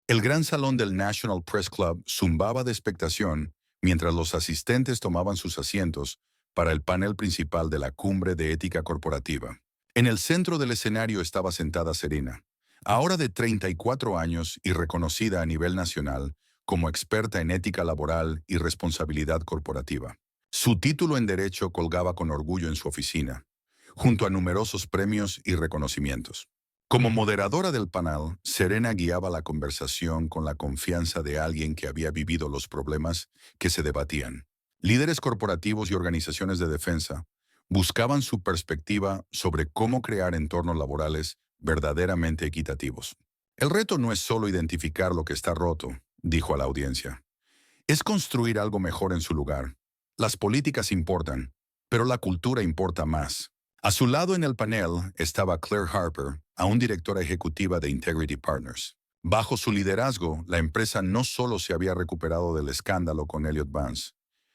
El gran salón del National Press Club zumbaba de expectación mientras los asistentes tomaban sus asientos para el panel principal de la Cumbre de Ética Corporativa. En el centro del escenario estaba sentada Serena, ahora de 34 años y reconocida a nivel nacional como experta en ética laboral y responsabilidad corporativa. Su título en Derecho colgaba con orgullo en su oficina, junto a numerosos premios y reconocimientos. Como moderadora del panel, Serena guiaba la conversación con la confianza de alguien que había vivido los problemas que se debatían. Líderes corporativos y organizaciones de defensa buscaban su perspectiva sobre cómo crear entornos laborales verdaderamente equitativos. El reto no es solo identificar lo que está roto, dijo a la audiencia. Es construir algo mejor en su lugar. Las políticas importan, pero la cultura importa más. A su lado en el panel estaba Claire Harper, aún directora ejecutiva de Integrity Partners. Bajo su liderazgo, la empresa no solo se había recuperado del escándalo con Elliot Vance,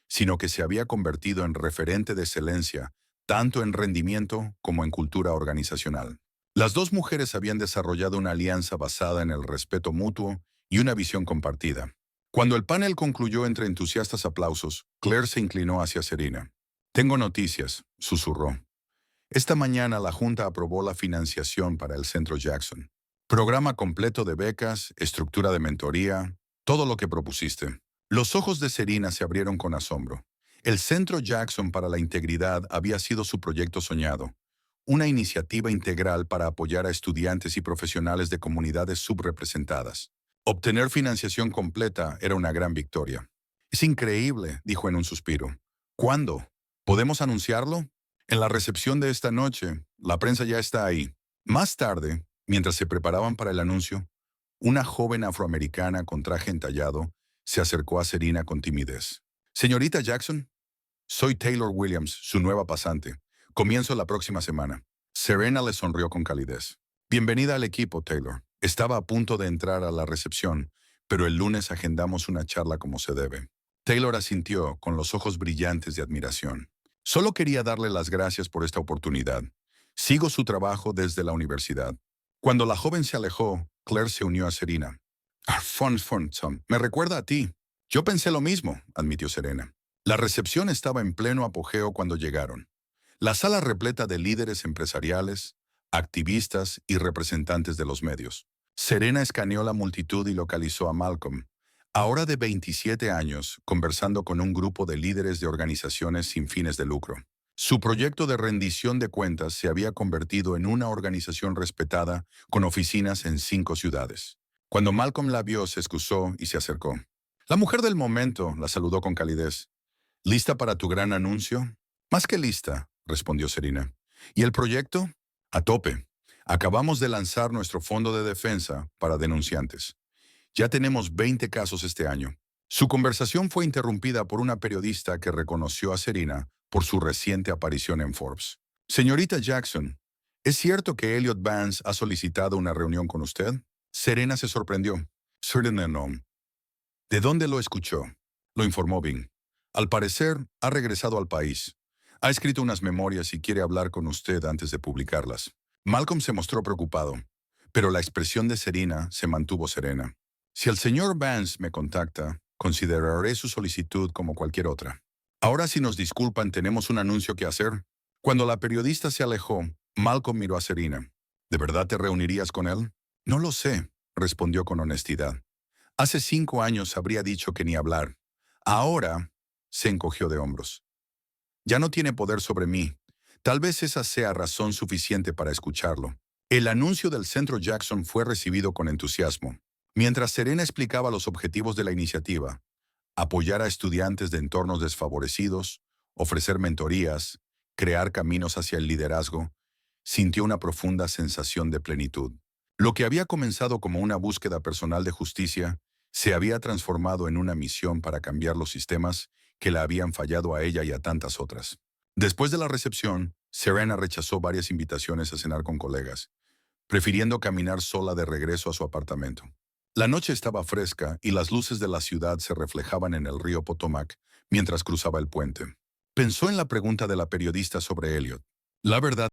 sino que se había convertido en referente de excelencia, tanto en rendimiento como en cultura organizacional. Las dos mujeres habían desarrollado una alianza basada en el respeto mutuo y una visión compartida. Cuando el panel concluyó entre entusiastas aplausos, Claire se inclinó hacia Serena. «Tengo noticias», susurró. Esta mañana la Junta aprobó la financiación para el Centro Jackson. Programa completo de becas, estructura de mentoría, todo lo que propusiste. Los ojos de Serena se abrieron con asombro. El Centro Jackson para la Integridad había sido su proyecto soñado, una iniciativa integral para apoyar a estudiantes y profesionales de comunidades subrepresentadas. Obtener financiación completa era una gran victoria. «Es increíble», dijo en un suspiro. «¿Cuándo? ¿Podemos anunciarlo?» En la recepción de esta noche, la prensa ya está ahí. Más tarde, mientras se preparaban para el anuncio, una joven afroamericana con traje entallado se acercó a Serena con timidez. Señorita Jackson, soy Taylor Williams, su nueva pasante. Comienzo la próxima semana. Serena le sonrió con calidez. Bienvenida al equipo, Taylor. Estaba a punto de entrar a la recepción, pero el lunes agendamos una charla como se debe. Taylor asintió con los ojos brillantes de admiración. Solo quería darle las gracias por esta oportunidad. Sigo su trabajo desde la universidad. Cuando la joven se alejó, Claire se unió a Serena. Me recuerda a ti. Yo pensé lo mismo, admitió Serena. La recepción estaba en pleno apogeo cuando llegaron. La sala repleta de líderes empresariales, activistas y representantes de los medios. Serena escaneó la multitud y localizó a Malcolm, ahora de 27 años, conversando con un grupo de líderes de organizaciones sin fines de lucro. Su proyecto de rendición de cuentas se había convertido en una organización respetada con oficinas en 5 ciudades. Cuando Malcolm la vio, se excusó y se acercó. La mujer del momento la saludó con calidez. ¿Lista para tu gran anuncio? Más que lista, respondió Serena. ¿Y el proyecto? A tope. Acabamos de lanzar nuestro fondo de defensa para denunciantes. Ya tenemos 20 casos este año. Su conversación fue interrumpida por una periodista que reconoció a Serena por su reciente aparición en Forbes. Señorita Jackson, ¿es cierto que Elliot Vance ha solicitado una reunión con usted? Serena se sorprendió. Certainly no. ¿De dónde lo escuchó? Lo informó Bing. Al parecer, ha regresado al país. Ha escrito unas memorias y quiere hablar con usted antes de publicarlas. Malcolm se mostró preocupado, pero la expresión de Serena se mantuvo serena. Si el señor Vance me contacta, consideraré su solicitud como cualquier otra. Ahora, si nos disculpan, tenemos un anuncio que hacer. Cuando la periodista se alejó, Malcolm miró a Serena. ¿De verdad te reunirías con él? No lo sé, respondió con honestidad. Hace 5 años habría dicho que ni hablar. Ahora se encogió de hombros. Ya no tiene poder sobre mí. Tal vez esa sea razón suficiente para escucharlo. El anuncio del Centro Jackson fue recibido con entusiasmo. Mientras Serena explicaba los objetivos de la iniciativa, apoyar a estudiantes de entornos desfavorecidos, ofrecer mentorías, crear caminos hacia el liderazgo, sintió una profunda sensación de plenitud. Lo que había comenzado como una búsqueda personal de justicia se había transformado en una misión para cambiar los sistemas que la habían fallado a ella y a tantas otras. Después de la recepción, Serena rechazó varias invitaciones a cenar con colegas, prefiriendo caminar sola de regreso a su apartamento. La noche estaba fresca y las luces de la ciudad se reflejaban en el río Potomac mientras cruzaba el puente. Pensó en la pregunta de la periodista sobre Elliot. La verdad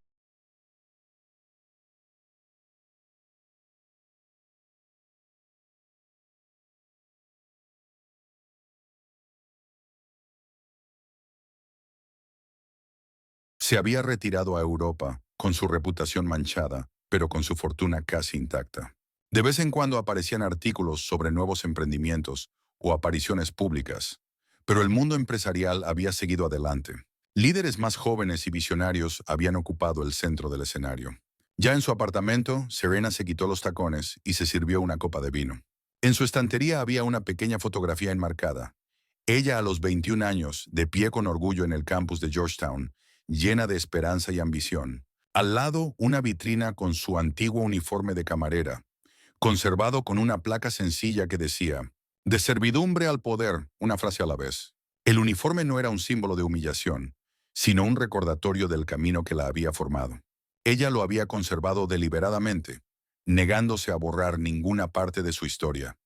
se había retirado a Europa, con su reputación manchada, pero con su fortuna casi intacta. De vez en cuando aparecían artículos sobre nuevos emprendimientos o apariciones públicas, pero el mundo empresarial había seguido adelante. Líderes más jóvenes y visionarios habían ocupado el centro del escenario. Ya en su apartamento, Serena se quitó los tacones y se sirvió una copa de vino. En su estantería había una pequeña fotografía enmarcada. Ella a los 21 años, de pie con orgullo en el campus de Georgetown, llena de esperanza y ambición. Al lado, una vitrina con su antiguo uniforme de camarera, conservado con una placa sencilla que decía, de servidumbre al poder, una frase a la vez. El uniforme no era un símbolo de humillación, sino un recordatorio del camino que la había formado. Ella lo había conservado deliberadamente, negándose a borrar ninguna parte de su historia,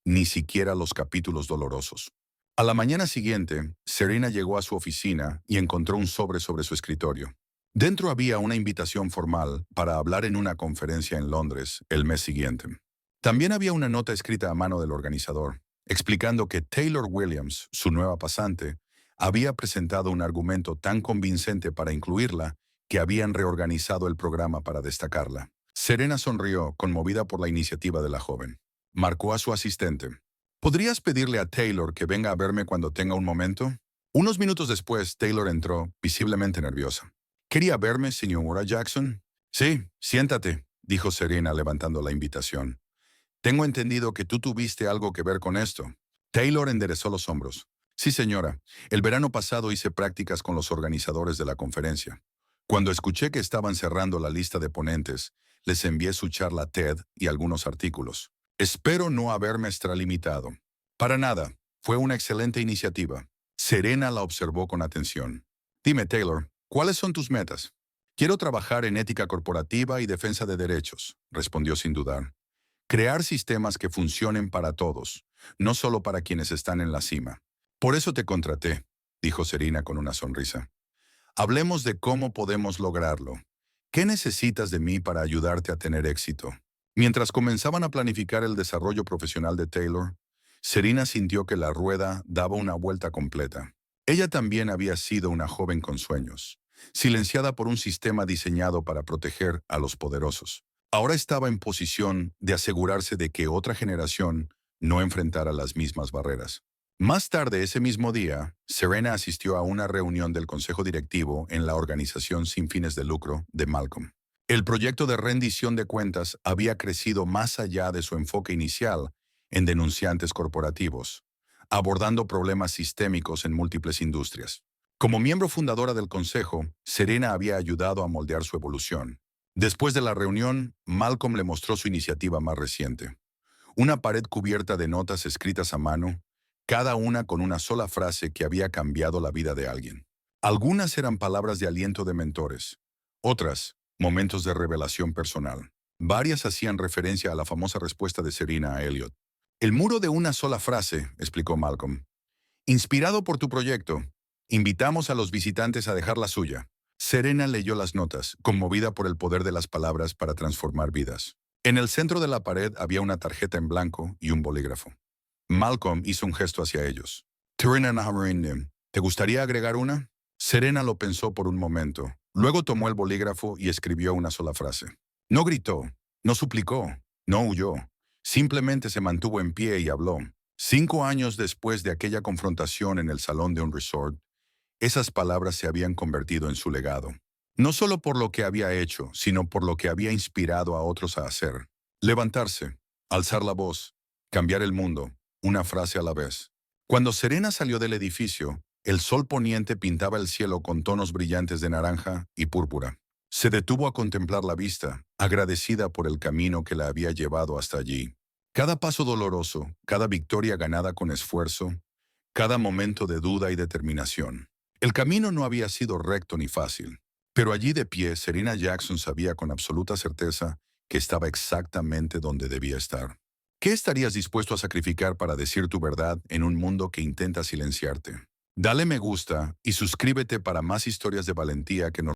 ni siquiera los capítulos dolorosos. A la mañana siguiente, Serena llegó a su oficina y encontró un sobre su escritorio. Dentro había una invitación formal para hablar en una conferencia en Londres el mes siguiente. También había una nota escrita a mano del organizador, explicando que Taylor Williams, su nueva pasante, había presentado un argumento tan convincente para incluirla que habían reorganizado el programa para destacarla. Serena sonrió, conmovida por la iniciativa de la joven. Marcó a su asistente. ¿Podrías pedirle a Taylor que venga a verme cuando tenga un momento? Unos minutos después, Taylor entró, visiblemente nerviosa. ¿Quería verme, señora Jackson? Sí, siéntate, dijo Serena levantando la invitación. Tengo entendido que tú tuviste algo que ver con esto. Taylor enderezó los hombros. Sí, señora. El verano pasado hice prácticas con los organizadores de la conferencia. Cuando escuché que estaban cerrando la lista de ponentes, les envié su charla TED y algunos artículos. Espero no haberme extralimitado. Para nada, fue una excelente iniciativa. Serena la observó con atención. Dime, Taylor, ¿cuáles son tus metas? Quiero trabajar en ética corporativa y defensa de derechos, respondió sin dudar. Crear sistemas que funcionen para todos, no solo para quienes están en la cima. Por eso te contraté, dijo Serena con una sonrisa. Hablemos de cómo podemos lograrlo. ¿Qué necesitas de mí para ayudarte a tener éxito? Mientras comenzaban a planificar el desarrollo profesional de Taylor, Serena sintió que la rueda daba una vuelta completa. Ella también había sido una joven con sueños, silenciada por un sistema diseñado para proteger a los poderosos. Ahora estaba en posición de asegurarse de que otra generación no enfrentara las mismas barreras. Más tarde ese mismo día, Serena asistió a una reunión del consejo directivo en la organización sin fines de lucro de Malcolm. El proyecto de rendición de cuentas había crecido más allá de su enfoque inicial en denunciantes corporativos, abordando problemas sistémicos en múltiples industrias. Como miembro fundadora del consejo, Serena había ayudado a moldear su evolución. Después de la reunión, Malcolm le mostró su iniciativa más reciente. Una pared cubierta de notas escritas a mano, cada una con una sola frase que había cambiado la vida de alguien. Algunas eran palabras de aliento de mentores, otras, momentos de revelación personal. Varias hacían referencia a la famosa respuesta de Serena a Elliot. El muro de una sola frase, explicó Malcolm. Inspirado por tu proyecto, invitamos a los visitantes a dejar la suya. Serena leyó las notas, conmovida por el poder de las palabras para transformar vidas. En el centro de la pared había una tarjeta en blanco y un bolígrafo. Malcolm hizo un gesto hacia ellos. ¿Te gustaría agregar una? Serena lo pensó por un momento. Luego tomó el bolígrafo y escribió una sola frase. No gritó, no suplicó, no huyó. Simplemente se mantuvo en pie y habló. 5 años después de aquella confrontación en el salón de un resort, esas palabras se habían convertido en su legado. No solo por lo que había hecho, sino por lo que había inspirado a otros a hacer. Levantarse, alzar la voz, cambiar el mundo, una frase a la vez. Cuando Serena salió del edificio, el sol poniente pintaba el cielo con tonos brillantes de naranja y púrpura. Se detuvo a contemplar la vista, agradecida por el camino que la había llevado hasta allí. Cada paso doloroso, cada victoria ganada con esfuerzo, cada momento de duda y determinación. El camino no había sido recto ni fácil, pero allí de pie, Serena Jackson sabía con absoluta certeza que estaba exactamente donde debía estar. ¿Qué estarías dispuesto a sacrificar para decir tu verdad en un mundo que intenta silenciarte? Dale me gusta y suscríbete para más historias de valentía que nos